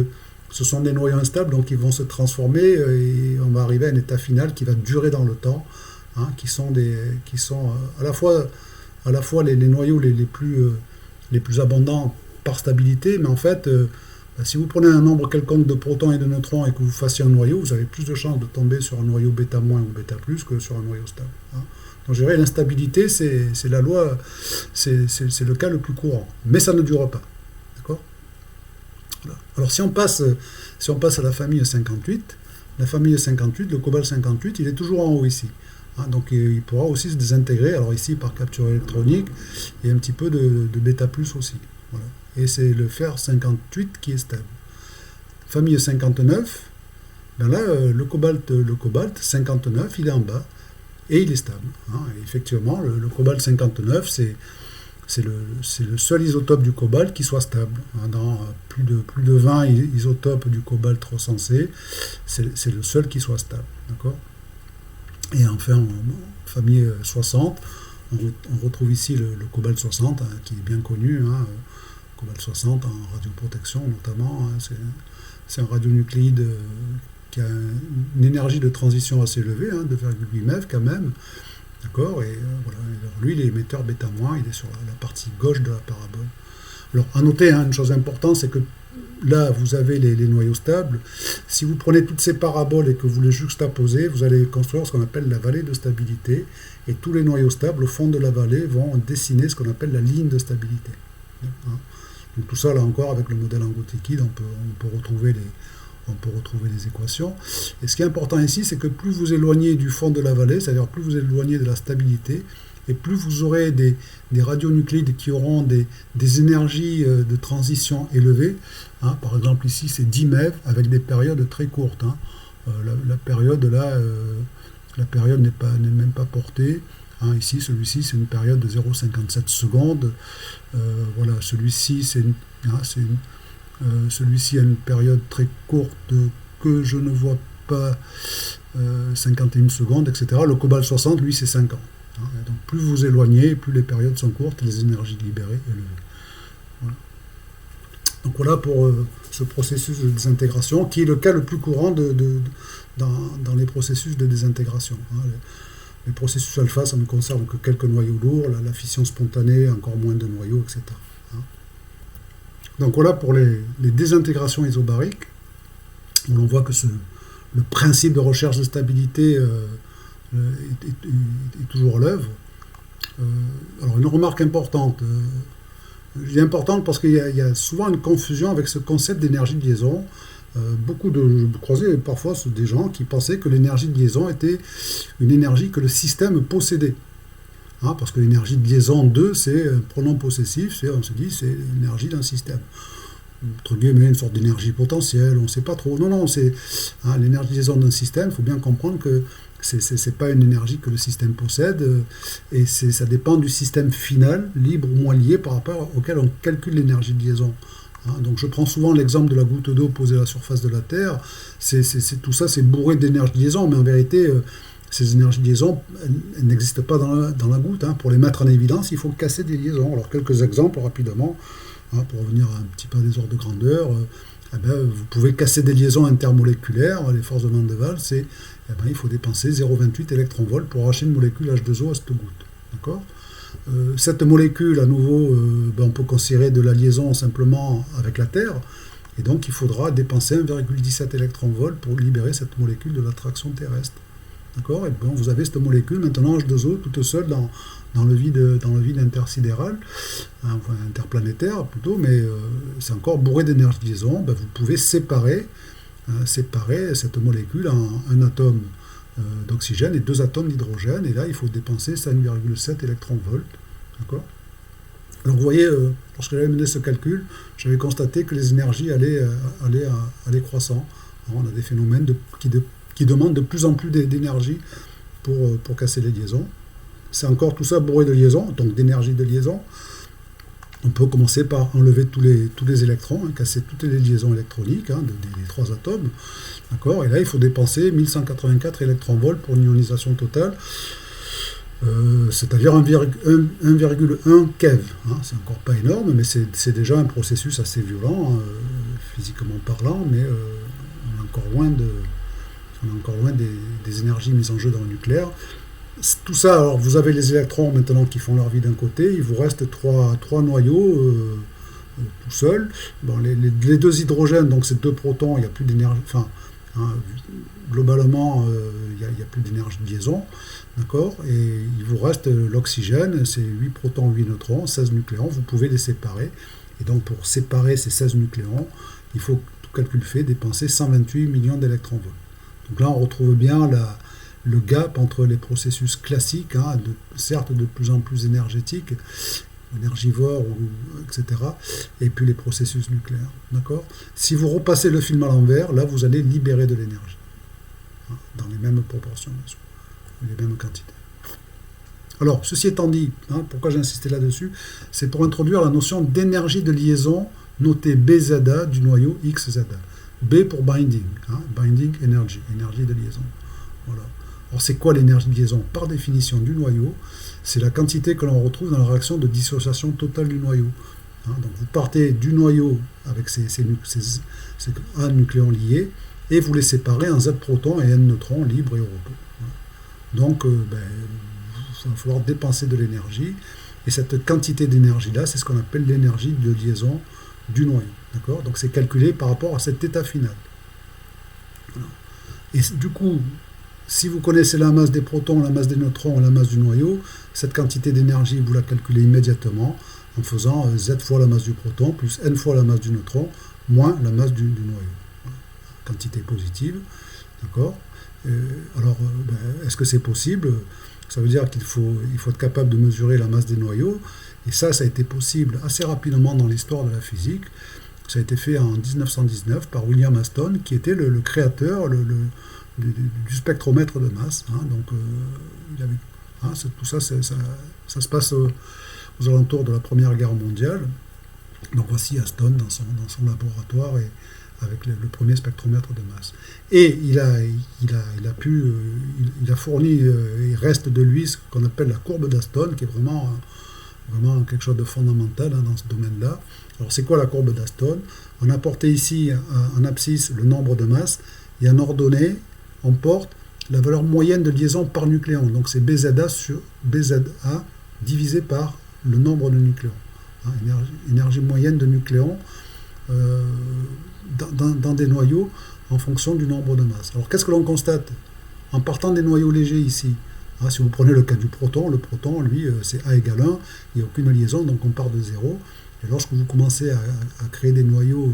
ce sont des noyaux instables, donc ils vont se transformer et on va arriver à un état final qui va durer dans le temps, qui sont à la fois les noyaux les plus abondants par stabilité, mais en fait, si vous prenez un nombre quelconque de protons et de neutrons et que vous fassiez un noyau, vous avez plus de chances de tomber sur un noyau bêta- ou bêta+ que sur un noyau stable. Donc je dirais l'instabilité, c'est la loi, c'est le cas le plus courant, mais ça ne dure pas. D'accord. Voilà. Alors si on passe à la famille 58, le cobalt 58, il est toujours en haut ici. Donc il pourra aussi se désintégrer, alors ici par capture électronique, et un petit peu de bêta+ aussi. Voilà. Et c'est le fer 58 qui est stable. Famille 59, ben là, le cobalt 59, il est en bas, et il est stable. Et effectivement, le cobalt 59, c'est le seul isotope du cobalt qui soit stable. Dans plus de 20 isotopes du cobalt recensés, c'est le seul qui soit stable. D'accord. Et enfin, en famille 60, on retrouve ici le cobalt 60, qui est bien connu, cobalt 60 en radioprotection notamment. C'est un radionucléide qui a une énergie de transition assez élevée, 2,8 MeV quand même. D'accord. Et voilà. Alors, lui, il est émetteur bêta-, il est sur la partie gauche de la parabole. Alors, à noter, une chose importante, c'est que là, vous avez les noyaux stables. Si vous prenez toutes ces paraboles et que vous les juxtaposez, vous allez construire ce qu'on appelle la vallée de stabilité. Et tous les noyaux stables, au fond de la vallée, vont dessiner ce qu'on appelle la ligne de stabilité. Donc tout ça, là encore, avec le modèle en gouttes liquides, on peut retrouver On peut retrouver les équations. Et ce qui est important ici, c'est que plus vous éloignez du fond de la vallée, c'est-à-dire plus vous éloignez de la stabilité, et plus vous aurez des radionucléides qui auront des énergies de transition élevées. Hein. Par exemple, ici, c'est 10 MeV avec des périodes très courtes. Hein. La période, là, la période n'est même pas portée. Hein. Ici, celui-ci, c'est une période de 0,57 secondes. Voilà, celui-ci, celui-ci a une période très courte que je ne vois pas, 51 secondes, etc. Le cobalt 60, lui, c'est 5 ans. Donc plus vous éloignez, plus les périodes sont courtes, les énergies libérées élevées. Voilà. Donc voilà pour ce processus de désintégration, qui est le cas le plus courant dans les processus de désintégration. Les processus alpha, ça ne concerne que quelques noyaux lourds, la fission spontanée, encore moins de noyaux, etc. Donc voilà pour les désintégrations isobariques, où l'on voit que le principe de recherche de stabilité est toujours à l'œuvre. Alors une remarque importante, je dis importante parce qu'il y a souvent une confusion avec ce concept d'énergie de liaison. Je croisais parfois des gens qui pensaient que l'énergie de liaison était une énergie que le système possédait. Hein, parce que l'énergie de liaison 2, c'est un pronom possessif, on se dit c'est l'énergie d'un système. Entre guillemets, une sorte d'énergie potentielle, on ne sait pas trop. Non, c'est l'énergie de liaison d'un système, il faut bien comprendre que c'est pas une énergie que le système possède, et ça dépend du système final, libre ou moins lié, par rapport auquel on calcule l'énergie de liaison. Hein, donc je prends souvent l'exemple de la goutte d'eau posée à la surface de la Terre. Tout ça, c'est bourré d'énergie de liaison, mais en vérité, ces énergies de liaison, elles n'existent pas dans la goutte. Hein. Pour les mettre en évidence, il faut casser des liaisons. Alors quelques exemples rapidement, hein, pour revenir un petit peu à des ordres de grandeur. Vous pouvez casser des liaisons intermoléculaires. Les forces de Van de Waals, il faut dépenser 0,28 électronvolts pour arracher une molécule H2O à cette goutte. D'accord ? Cette molécule, à nouveau, on peut considérer de la liaison simplement avec la Terre, et donc il faudra dépenser 1,17 électronvolts pour libérer cette molécule de l'attraction terrestre. D'accord ? Et bon, vous avez cette molécule maintenant H2O toute seule dans le vide intersidéral, enfin interplanétaire plutôt, mais c'est encore bourré d'énergie de liaison. Vous pouvez séparer cette molécule en un atome d'oxygène et 2 atomes d'hydrogène, et là il faut dépenser 5,7 électronvolts. D'accord ? Alors vous voyez, lorsque j'avais mené ce calcul, j'avais constaté que les énergies allaient croissant. Alors, on a des phénomènes qui demandent de plus en plus d'énergie pour casser les liaisons. C'est encore tout ça bourré de liaisons, donc d'énergie de liaison. On peut commencer par enlever tous les électrons, hein, casser toutes les liaisons électroniques des 3 atomes. D'accord ? Et là, il faut dépenser 1184 électronvolts pour une ionisation totale, c'est-à-dire 1,1 keV. Hein. C'est encore pas énorme, mais c'est déjà un processus assez violent, physiquement parlant, mais on est encore loin des énergies mises en jeu dans le nucléaire. Tout ça, alors vous avez les électrons maintenant qui font leur vie d'un côté, il vous reste trois noyaux tout seuls. Bon, les 2 hydrogènes, donc c'est 2 protons, il n'y a plus d'énergie, globalement, il n'y a plus d'énergie de liaison, d'accord ? Et il vous reste l'oxygène, c'est 8 protons, 8 neutrons, 16 nucléons, vous pouvez les séparer. Et donc pour séparer ces 16 nucléons, il faut, tout calcul fait, dépenser 128 millions d'électronvolts. Donc là, on retrouve bien le gap entre les processus classiques, certes de plus en plus énergétiques, énergivores, etc., et puis les processus nucléaires. D'accord ? Si vous repassez le film à l'envers, là, vous allez libérer de l'énergie, dans les mêmes proportions, bien sûr, les mêmes quantités. Alors, ceci étant dit, pourquoi j'ai insisté là-dessus, c'est pour introduire la notion d'énergie de liaison, notée BZA du noyau XZA. B pour binding, binding energy, énergie de liaison. Voilà. Alors c'est quoi l'énergie de liaison ? Par définition du noyau, c'est la quantité que l'on retrouve dans la réaction de dissociation totale du noyau. Donc vous partez du noyau avec ces A nucléons liés, et vous les séparez en Z protons et N neutrons libres et au repos. Voilà. Donc il va falloir dépenser de l'énergie, et cette quantité d'énergie-là, c'est ce qu'on appelle l'énergie de liaison du noyau. D'accord ? Donc c'est calculé par rapport à cet état final. Voilà. Et du coup, si vous connaissez la masse des protons, la masse des neutrons, la masse du noyau, cette quantité d'énergie, vous la calculez immédiatement en faisant Z fois la masse du proton plus N fois la masse du neutron moins la masse du noyau. Voilà. quantité positive. D'accord. Est-ce que c'est possible? Ça veut dire il faut être capable de mesurer la masse des noyaux. Et ça a été possible assez rapidement dans l'histoire de la physique. Ça a été fait en 1919 par William Aston, qui était le créateur du spectromètre de masse. Tout ça, ça se passe aux alentours de la Première Guerre mondiale. Donc voici Aston dans son laboratoire et avec le premier spectromètre de masse. Et il a fourni, il reste de lui ce qu'on appelle la courbe d'Aston, qui est vraiment quelque chose de fondamental dans ce domaine-là. Alors c'est quoi la courbe d'Aston? On a porté ici en abscisse le nombre de masses, et en ordonnée, on porte la valeur moyenne de liaison par nucléon. Donc c'est BZA sur BZA divisé par le nombre de nucléons. Énergie moyenne de nucléons dans des noyaux en fonction du nombre de masses. Alors qu'est-ce que l'on constate en partant des noyaux légers ici? Si vous prenez le cas du proton, le proton, lui, c'est A égale 1, il n'y a aucune liaison, donc on part de 0. Et lorsque vous commencez à créer des noyaux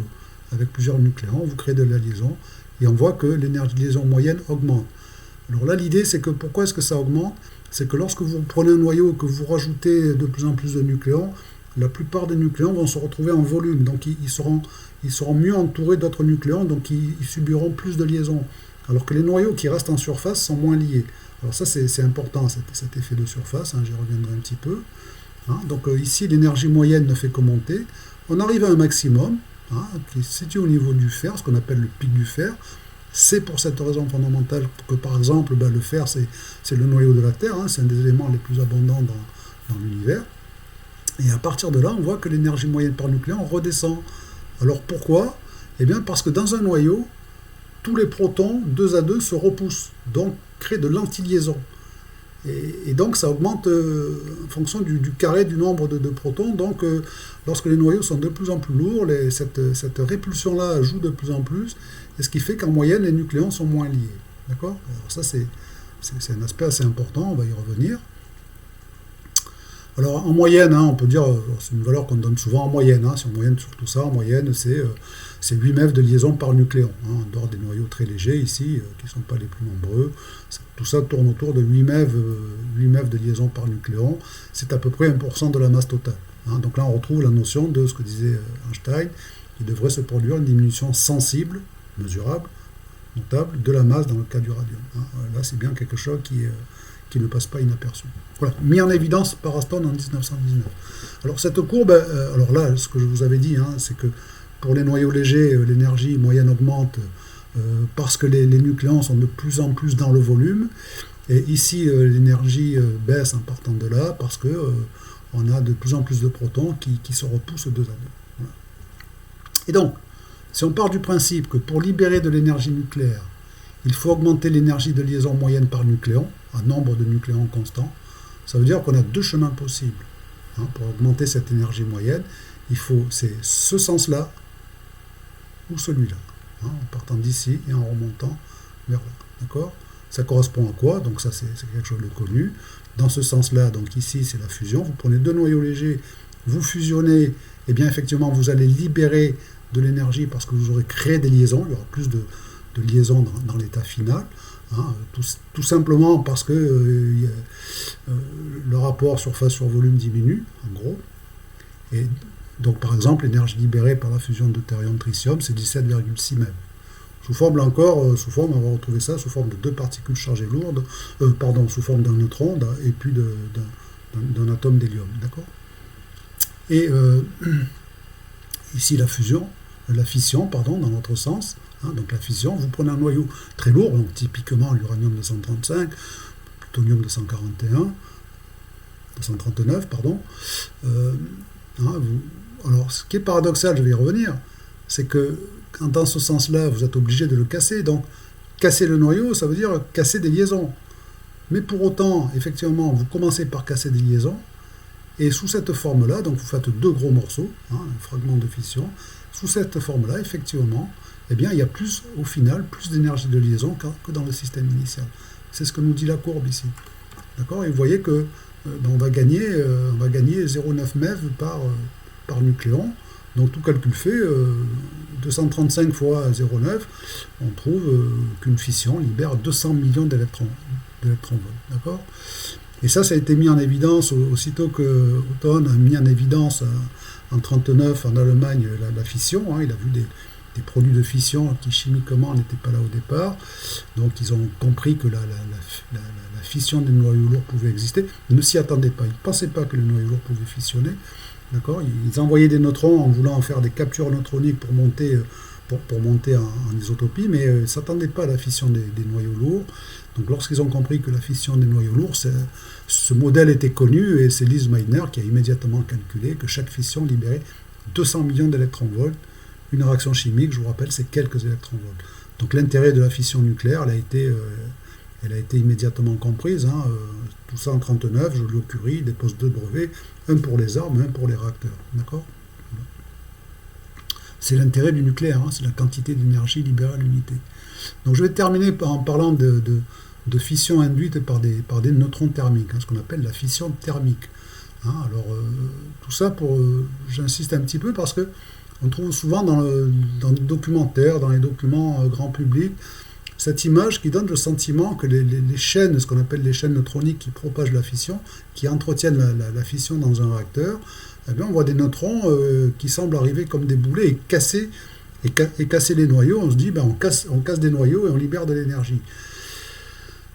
avec plusieurs nucléons, vous créez de la liaison, et on voit que l'énergie de liaison moyenne augmente. Alors là, l'idée, c'est que pourquoi est-ce que ça augmente? C'est que lorsque vous prenez un noyau et que vous rajoutez de plus en plus de nucléons, la plupart des nucléons vont se retrouver en volume, donc ils seront mieux entourés d'autres nucléons, donc ils subiront plus de liaisons. Alors que les noyaux qui restent en surface sont moins liés. Alors ça, c'est important, cet effet de surface, j'y reviendrai un petit peu. Donc ici, l'énergie moyenne ne fait que monter. On arrive à un maximum, qui est situé au niveau du fer, ce qu'on appelle le pic du fer. C'est pour cette raison fondamentale que, par exemple, le fer, c'est le noyau de la Terre, c'est un des éléments les plus abondants dans l'univers. Et à partir de là, on voit que l'énergie moyenne par nucléon redescend. Alors pourquoi? Eh bien parce que dans un noyau, tous les protons, 2 à 2, se repoussent, donc créent de l'antiliaison. Et donc ça augmente en fonction du carré du nombre de protons. Donc lorsque les noyaux sont de plus en plus lourds, cette répulsion-là joue de plus en plus, et ce qui fait qu'en moyenne, les nucléons sont moins liés. D'accord? Alors ça, c'est un aspect assez important, on va y revenir. Alors en moyenne, on peut dire, c'est une valeur qu'on donne souvent en moyenne, si on moyenne sur tout ça, en moyenne c'est 8 MeV de liaison par nucléon, en dehors des noyaux très légers ici, qui ne sont pas les plus nombreux, tout ça tourne autour de 8 MeV de liaison par nucléon, c'est à peu près 1% de la masse totale. Donc là on retrouve la notion de ce que disait Einstein, il devrait se produire une diminution sensible, mesurable, notable, de la masse dans le cas du radium. Là c'est bien quelque chose qui ne passe pas inaperçu. Voilà, mis en évidence par Aston en 1919. Alors cette courbe, alors là, ce que je vous avais dit, c'est que pour les noyaux légers, l'énergie moyenne augmente parce que les nucléons sont de plus en plus dans le volume, et ici l'énergie baisse en partant de là parce que on a de plus en plus de protons qui se repoussent 2 à 2. Voilà. Et donc, si on part du principe que pour libérer de l'énergie nucléaire, il faut augmenter l'énergie de liaison moyenne par nucléon, un nombre de nucléons constant. Ça veut dire qu'on a 2 chemins possibles. Pour augmenter cette énergie moyenne, c'est ce sens-là ou celui-là. En partant d'ici et en remontant vers là. D'accord? Ça correspond à quoi? Donc ça, c'est quelque chose de connu. Dans ce sens-là, donc ici, c'est la fusion. Vous prenez 2 noyaux légers, vous fusionnez, et bien effectivement, vous allez libérer de l'énergie parce que vous aurez créé des liaisons. Il y aura plus de liaison dans l'état final, tout simplement parce que le rapport surface sur volume diminue, en gros. Et donc, par exemple, l'énergie libérée par la fusion de deutérium-tritium, c'est 17,6 MeV. Sous forme, on va retrouver ça sous forme de 2 particules chargées lourdes, sous forme d'un neutron et puis d'un atome d'hélium, d'accord? Et ici, la fission, dans notre sens. Donc la fission, vous prenez un noyau très lourd, donc typiquement l'uranium 235, plutonium 239, alors ce qui est paradoxal, je vais y revenir, c'est que dans ce sens-là, vous êtes obligé de le casser. Donc casser le noyau, ça veut dire casser des liaisons. Mais pour autant, effectivement, vous commencez par casser des liaisons, et sous cette forme-là, donc vous faites 2 gros morceaux, un fragment de fission, sous cette forme-là, effectivement, eh bien, il y a au final, plus d'énergie de liaison que dans le système initial. C'est ce que nous dit la courbe ici. D'accord? Et vous voyez que on va gagner 0,9 MeV par nucléon, Donc tout calcul fait, 235 fois 0,9, on trouve qu'une fission libère 200 millions d'électronvolts. D'accord ? Et ça a été mis en évidence aussitôt que Otton a mis en évidence en 1939 en Allemagne la fission. Hein, il a vu des produits de fission qui chimiquement n'étaient pas là au départ. Donc ils ont compris que la fission des noyaux lourds pouvait exister. Ils ne s'y attendaient pas. Ils ne pensaient pas que les noyaux lourds pouvaient fissionner. D'accord ? Ils envoyaient des neutrons en voulant en faire des captures neutroniques pour monter en isotopie, mais ils ne s'attendaient pas à la fission des noyaux lourds. Donc lorsqu'ils ont compris que la fission des noyaux lourds, ce modèle était connu, et c'est Lise Meitner qui a immédiatement calculé que chaque fission libérait 200 millions d'électronvolts. Une réaction chimique, je vous rappelle, c'est quelques électronvolts. Donc l'intérêt de la fission nucléaire, elle a été immédiatement comprise. Hein, tout ça en 1939, Joliot-Curie dépose 2 brevets, un pour les armes et un pour les réacteurs. D'accord ? C'est l'intérêt du nucléaire, hein, c'est la quantité d'énergie libérée à l'unité. Donc je vais terminer en parlant de fission induite par des neutrons thermiques, hein, ce qu'on appelle la fission thermique. Hein, alors tout ça, j'insiste un petit peu parce que on trouve souvent dans les documentaires, dans les documents grand public, cette image qui donne le sentiment que les chaînes, ce qu'on appelle les chaînes neutroniques qui propagent la fission, qui entretiennent la fission dans un réacteur, eh bien on voit des neutrons qui semblent arriver comme des boulets et casser les noyaux. On se dit, on casse des noyaux et on libère de l'énergie.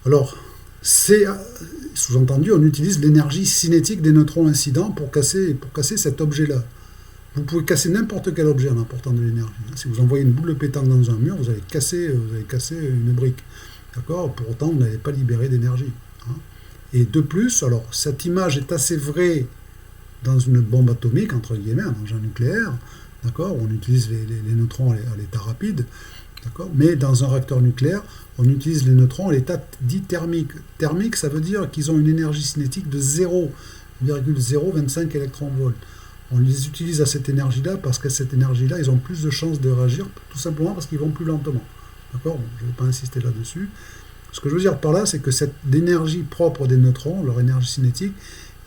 Alors, sous-entendu, on utilise l'énergie cinétique des neutrons incidents pour casser cet objet-là. Vous pouvez casser n'importe quel objet en apportant de l'énergie. Si vous envoyez une boule de pétanque dans un mur, vous allez casser une brique. D'accord ? Pour autant, vous n'avez pas libéré d'énergie. Hein. Et de plus, alors, cette image est assez vraie dans une bombe atomique, entre guillemets, un engin nucléaire, d'accord ? On utilise les neutrons à l'état rapide, d'accord ? Mais dans un réacteur nucléaire, on utilise les neutrons à l'état dit thermique. Thermique, ça veut dire qu'ils ont une énergie cinétique de 0,025 électronvolts. On les utilise à cette énergie-là parce qu'à cette énergie-là, ils ont plus de chances de réagir, tout simplement parce qu'ils vont plus lentement. D'accord ? Bon, je ne vais pas insister là-dessus. Ce que je veux dire par là, c'est que l'énergie propre des neutrons, leur énergie cinétique,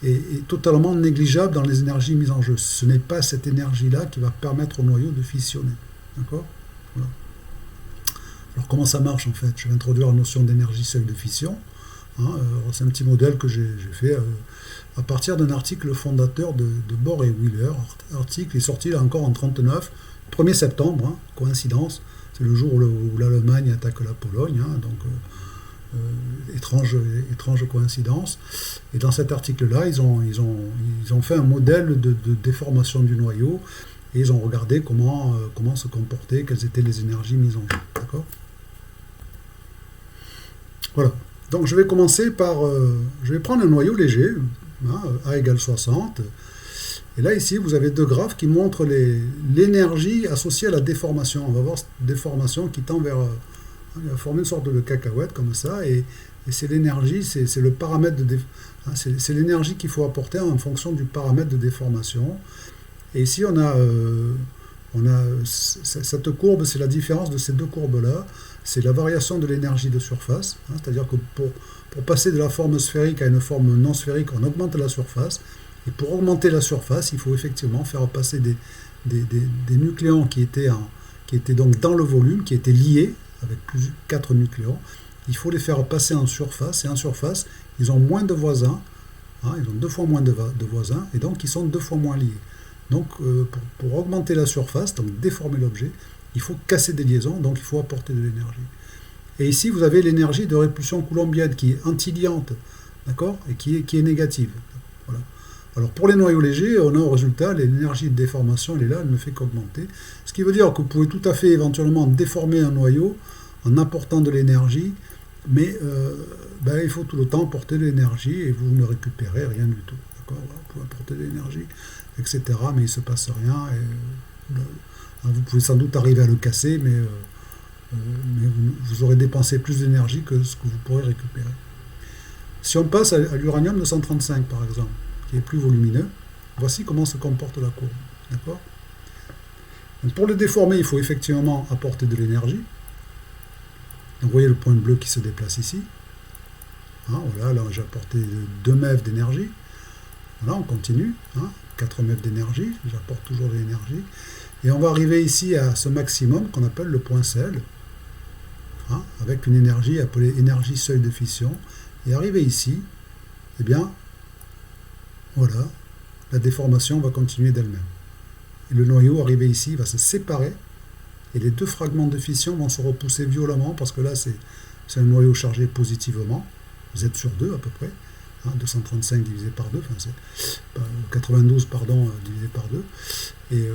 est totalement négligeable dans les énergies mises en jeu. Ce n'est pas cette énergie-là qui va permettre au noyau de fissionner. D'accord ? Voilà. Alors comment ça marche en fait ? Je vais introduire la notion d'énergie seuil de fission. Hein, c'est un petit modèle que j'ai fait à partir d'un article fondateur de Bohr et Wheeler. L'article est sorti là encore en 1939, 1er septembre, hein, coïncidence, c'est le jour où l'Allemagne attaque la Pologne, hein, donc étrange coïncidence. Et dans cet article-là, ils ont fait un modèle de déformation du noyau, et ils ont regardé comment se comporter, quelles étaient les énergies mises en jeu. D'accord ? Voilà. Donc je vais commencer par... je vais prendre un noyau léger, hein, A égale 60. Et là, ici, vous avez 2 graphes qui montrent l'énergie associée à la déformation. On va voir cette déformation qui tend vers... il va former une sorte de cacahuète comme ça. Et c'est l'énergie, c'est le paramètre de... c'est l'énergie qu'il faut apporter en fonction du paramètre de déformation. Et ici, on a cette courbe, c'est la différence de ces 2 courbes-là. C'est la variation de l'énergie de surface, hein, c'est-à-dire que pour passer de la forme sphérique à une forme non sphérique, on augmente la surface, et pour augmenter la surface, il faut effectivement faire passer des nucléons qui étaient donc dans le volume, qui étaient liés avec 4 nucléons. Il faut les faire passer en surface, et en surface, ils ont moins de voisins, hein, ils ont 2 fois moins de voisins, et donc ils sont 2 fois moins liés. Donc pour augmenter la surface, donc déformer l'objet, il faut casser des liaisons, donc il faut apporter de l'énergie. Et ici, vous avez l'énergie de répulsion coulombienne qui est antiliante, d'accord, et qui est négative. Voilà. Alors pour les noyaux légers, on a au résultat l'énergie de déformation, elle est là, elle ne fait qu'augmenter. Ce qui veut dire que vous pouvez tout à fait éventuellement déformer un noyau en apportant de l'énergie, mais il faut tout le temps apporter de l'énergie et vous ne récupérez rien du tout. D'accord ? Voilà, vous pouvez apporter de l'énergie, etc., mais il ne se passe rien. Et, vous pouvez sans doute arriver à le casser, mais vous aurez dépensé plus d'énergie que ce que vous pourrez récupérer. Si on passe à l'uranium 235, par exemple, qui est plus volumineux, voici comment se comporte la courbe. D'accord ? Donc pour le déformer, il faut effectivement apporter de l'énergie. Donc vous voyez le point bleu qui se déplace ici. Hein, voilà, là j'ai apporté 2 MeV d'énergie. Voilà, on continue. Hein. 4 MeV d'énergie, j'apporte toujours de l'énergie. Et on va arriver ici à ce maximum qu'on appelle le point sel, hein, avec une énergie appelée énergie seuil de fission. Et arrivé ici, eh bien, voilà, la déformation va continuer d'elle-même. Et le noyau, arrivé ici, va se séparer, et les deux fragments de fission vont se repousser violemment, parce que là, c'est un noyau chargé positivement, Z sur 2 à peu près, hein, 235 divisé par 2, enfin c'est 92 pardon, divisé par 2, et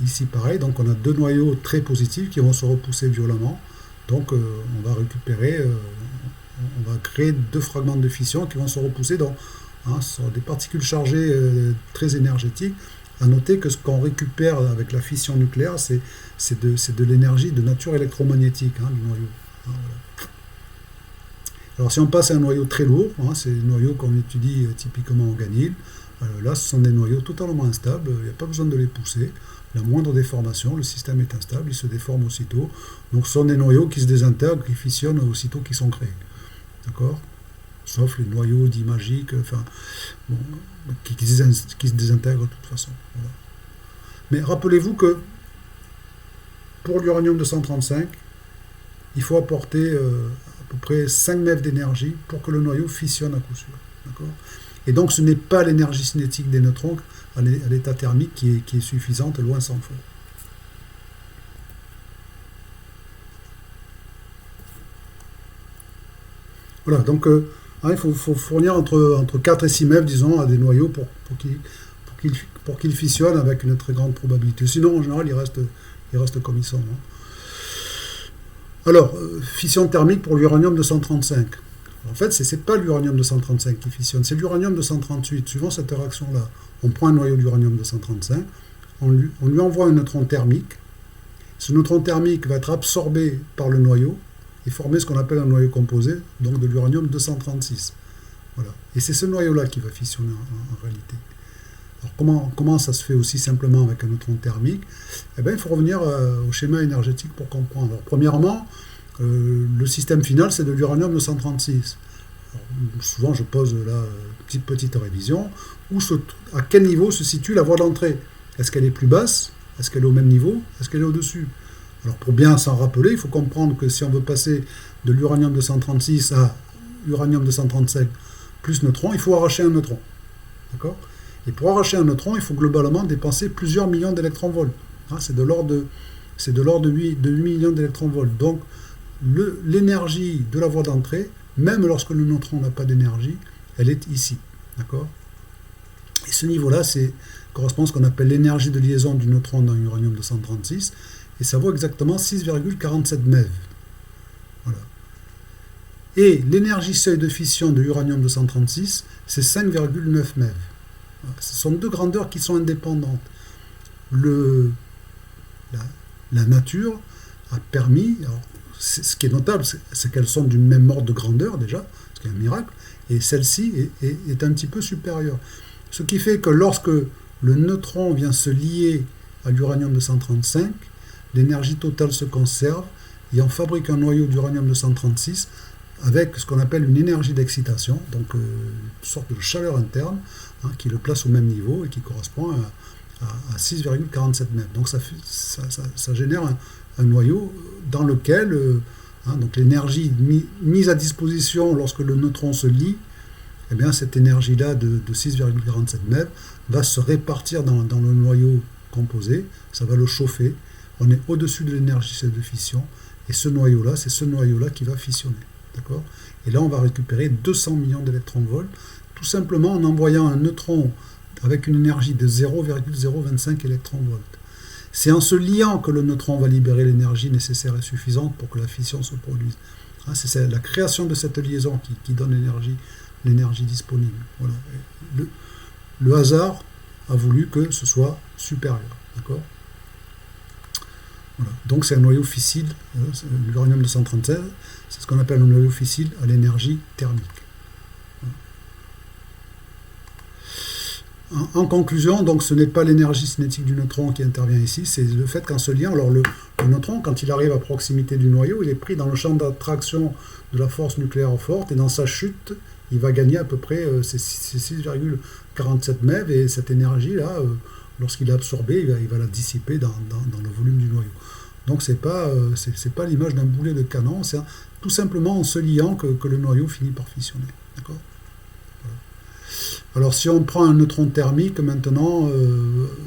ici pareil, donc on a deux noyaux très positifs qui vont se repousser violemment, donc on va récupérer, on va créer deux fragments de fission qui vont se repousser dans sur des particules chargées très énergétiques. À noter que ce qu'on récupère avec la fission nucléaire, c'est de l'énergie de nature électromagnétique du noyau. Hein, voilà. Alors si on passe à un noyau très lourd, c'est des noyaux qu'on étudie typiquement au Ganil, là ce sont des noyaux totalement instables, il n'y a pas besoin de les pousser. La moindre déformation, le système est instable, il se déforme aussitôt. Donc ce sont des noyaux qui se désintègrent, qui fusionnent aussitôt qu'ils sont créés. D'accord ? Sauf les noyaux dits magiques, enfin, bon, qui se désintègrent de toute façon. Voilà. Mais rappelez-vous que pour l'uranium-235, il faut apporter à peu près 5 MeV d'énergie pour que le noyau fissionne à coup sûr. D'accord ? Et donc ce n'est pas l'énergie cinétique des neutrons à l'état thermique qui est suffisante, loin s'en faut. Voilà, donc il faut fournir entre 4 et 6 MeV, disons, à des noyaux pour qu'ils fusionnent avec une très grande probabilité. Sinon, en général, ils restent comme ils sont. Alors, fission thermique pour l'uranium-235. En fait, ce n'est pas l'uranium-235 qui fissionne, c'est l'uranium-238. Suivant cette réaction-là, on prend un noyau d'uranium-235, on lui envoie un neutron thermique. Ce neutron thermique va être absorbé par le noyau et former ce qu'on appelle un noyau composé, donc de l'uranium-236. Voilà. Et c'est ce noyau-là qui va fissionner en réalité. Alors comment ça se fait aussi simplement avec un neutron thermique ? Eh bien, il faut revenir au schéma énergétique pour comprendre. Alors, premièrement, le système final, c'est de l'uranium-236. Souvent, je pose là une petite révision. À quel niveau se situe la voie d'entrée ? Est-ce qu'elle est plus basse ? Est-ce qu'elle est au même niveau ? Est-ce qu'elle est au-dessus ? Alors pour bien s'en rappeler, il faut comprendre que si on veut passer de l'uranium-236 à l'uranium-235 plus neutron, il faut arracher un neutron. D'accord ? Et pour arracher un neutron, il faut globalement dépenser plusieurs millions d'électronvolts. C'est de l'ordre de 8 millions d'électronvolts. Donc l'énergie de la voie d'entrée, même lorsque le neutron n'a pas d'énergie, elle est ici. D'accord ? Et ce niveau-là, correspond à ce qu'on appelle l'énergie de liaison du neutron dans l'uranium-236, et ça vaut exactement 6,47 MeV. Voilà. Et l'énergie seuil de fission de l'uranium-236, c'est 5,9 MeV. Voilà. Ce sont deux grandeurs qui sont indépendantes. La nature a permis, alors, ce qui est notable, c'est qu'elles sont du même ordre de grandeur déjà, ce qui est un miracle, et celle-ci est un petit peu supérieure. Ce qui fait que lorsque le neutron vient se lier à l'uranium-235, l'énergie totale se conserve et on fabrique un noyau d'uranium-236 avec ce qu'on appelle une énergie d'excitation, donc une sorte de chaleur interne qui le place au même niveau et qui correspond à 6,47 MeV. Donc ça génère un noyau dans lequel donc l'énergie mise à disposition lorsque le neutron se lie, eh bien cette énergie-là de 6,47 MeV va se répartir dans le noyau composé, ça va le chauffer. On est au-dessus de l'énergie de fission, et ce noyau-là, c'est ce noyau-là qui va fissionner. D'accord ? Et là, on va récupérer 200 millions d'électronvolts, tout simplement en envoyant un neutron avec une énergie de 0,025 électronvolts. C'est en se liant que le neutron va libérer l'énergie nécessaire et suffisante pour que la fission se produise. C'est la création de cette liaison qui donne l'énergie disponible. Voilà. Le hasard a voulu que ce soit supérieur. D'accord ? Voilà. Donc c'est un noyau fissile, l'uranium-236, c'est ce qu'on appelle un noyau fissile à l'énergie thermique. Voilà. En conclusion, donc ce n'est pas l'énergie cinétique du neutron qui intervient ici, c'est le fait qu'en se liant, alors le neutron, quand il arrive à proximité du noyau, il est pris dans le champ d'attraction de la force nucléaire forte, et dans sa chute, il va gagner à peu près ces 6,47 MeV, et cette énergie-là, lorsqu'il est absorbé, il va la dissiper dans le volume du noyau. Donc c'est pas l'image d'un boulet de canon, c'est tout simplement en se liant que le noyau finit par fissionner. D'accord ? Voilà. Alors si on prend un neutron thermique maintenant,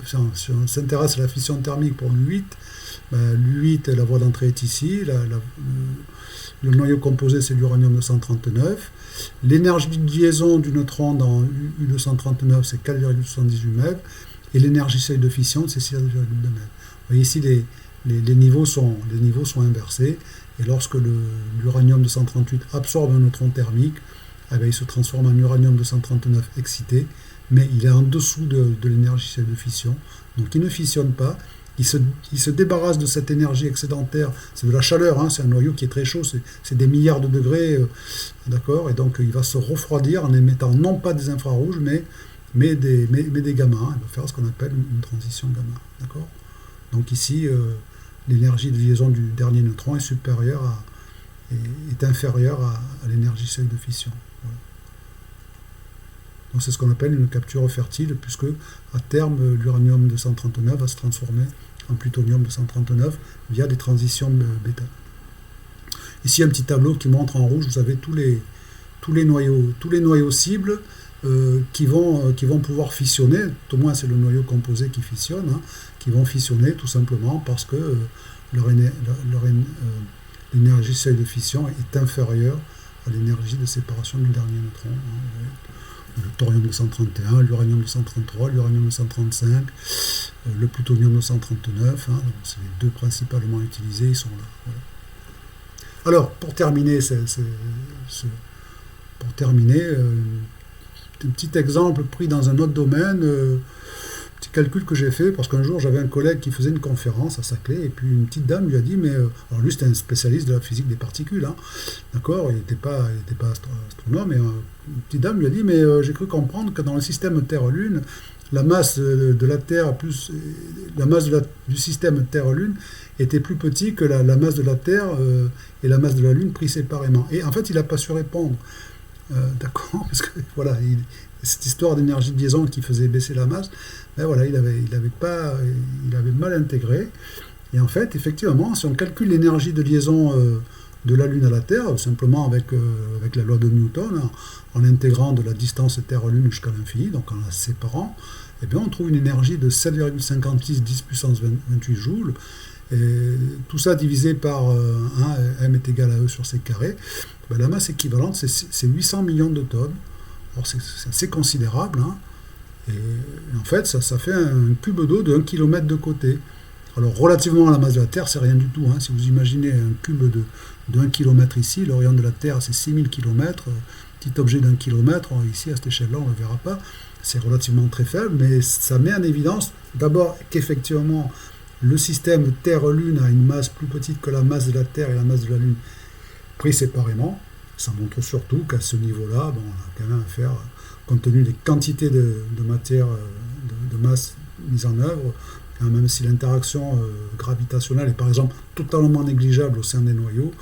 si on s'intéresse à la fission thermique pour l'U8, l'U8, la voie d'entrée est ici, le noyau composé c'est l'uranium 239, l'énergie de liaison du neutron dans U239 c'est 4,78 MeV, et l'énergie seuil de fission c'est 6,2 MeV. Vous voyez ici les niveaux sont inversés, et lorsque l'uranium 238 absorbe un neutron thermique, il se transforme en uranium 239 excité, mais il est en dessous de l'énergie seuil de fission, donc il ne fissionne pas, il se débarrasse de cette énergie excédentaire, c'est de la chaleur, hein, c'est un noyau qui est très chaud, c'est des milliards de degrés, d'accord, et donc il va se refroidir en émettant non pas des infrarouges, mais des gamma, hein, il va faire ce qu'on appelle une transition gamma, d'accord. Donc ici, l'énergie de liaison du dernier neutron est inférieure à l'énergie seuil de fission. Voilà. Donc c'est ce qu'on appelle une capture fertile, puisque à terme, l'uranium 239 va se transformer en plutonium 239 via des transitions bêta. Ici un petit tableau qui montre en rouge, vous avez tous les noyaux cibles qui vont pouvoir fissionner, au moins c'est le noyau composé qui fissionne, hein, qui vont fissionner tout simplement parce que l'énergie seuil de fission est inférieure à l'énergie de séparation du dernier neutron. Hein, le thorium 231, l'uranium 233, l'uranium 235, le plutonium 239, hein, c'est les deux principalement utilisés, ils sont là. Voilà. Alors, pour terminer, un petit exemple pris dans un autre domaine, petit calcul que j'ai fait, parce qu'un jour j'avais un collègue qui faisait une conférence à Saclay, et puis une petite dame lui a dit, alors lui c'était un spécialiste de la physique des particules, hein, d'accord, il n'était pas astronome, et une petite dame lui a dit, mais j'ai cru comprendre que dans le système Terre-Lune, la masse de la Terre plus la masse du système Terre-Lune était plus petite que la masse de la Terre et la masse de la Lune pris séparément. Et en fait, il n'a pas su répondre. D'accord, parce que voilà, cette histoire d'énergie de liaison qui faisait baisser la masse, voilà, il avait mal intégré. Et en fait, effectivement, si on calcule l'énergie de liaison de la Lune à la Terre, simplement avec la loi de Newton, en intégrant de la distance Terre-Lune jusqu'à l'infini, donc en la séparant, eh bien, on trouve une énergie de 7,56 10 puissance 28 joules. Et tout ça divisé par 1, m est égal à E sur c carré, la masse équivalente, c'est 800 millions de tonnes. Alors c'est assez considérable, hein. Et en fait, ça fait un cube d'eau de 1 km de côté. Alors relativement à la masse de la Terre, c'est rien du tout, hein. Si vous imaginez un cube de 1 km ici, l'orient de la Terre c'est 6000 km, petit objet d'1 km, ici à cette échelle-là on ne le verra pas, c'est relativement très faible, mais ça met en évidence d'abord qu'effectivement le système Terre-Lune a une masse plus petite que la masse de la Terre et la masse de la Lune pris séparément. Ça montre surtout qu'à ce niveau-là, on a quand même à faire, compte tenu des quantités de matière, de masse mise en œuvre, même si l'interaction gravitationnelle est par exemple totalement négligeable au sein des noyaux,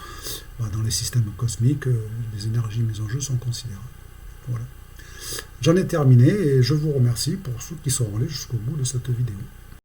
dans les systèmes cosmiques, les énergies mises en jeu sont considérables. Voilà. J'en ai terminé et je vous remercie pour ceux qui sont allés jusqu'au bout de cette vidéo.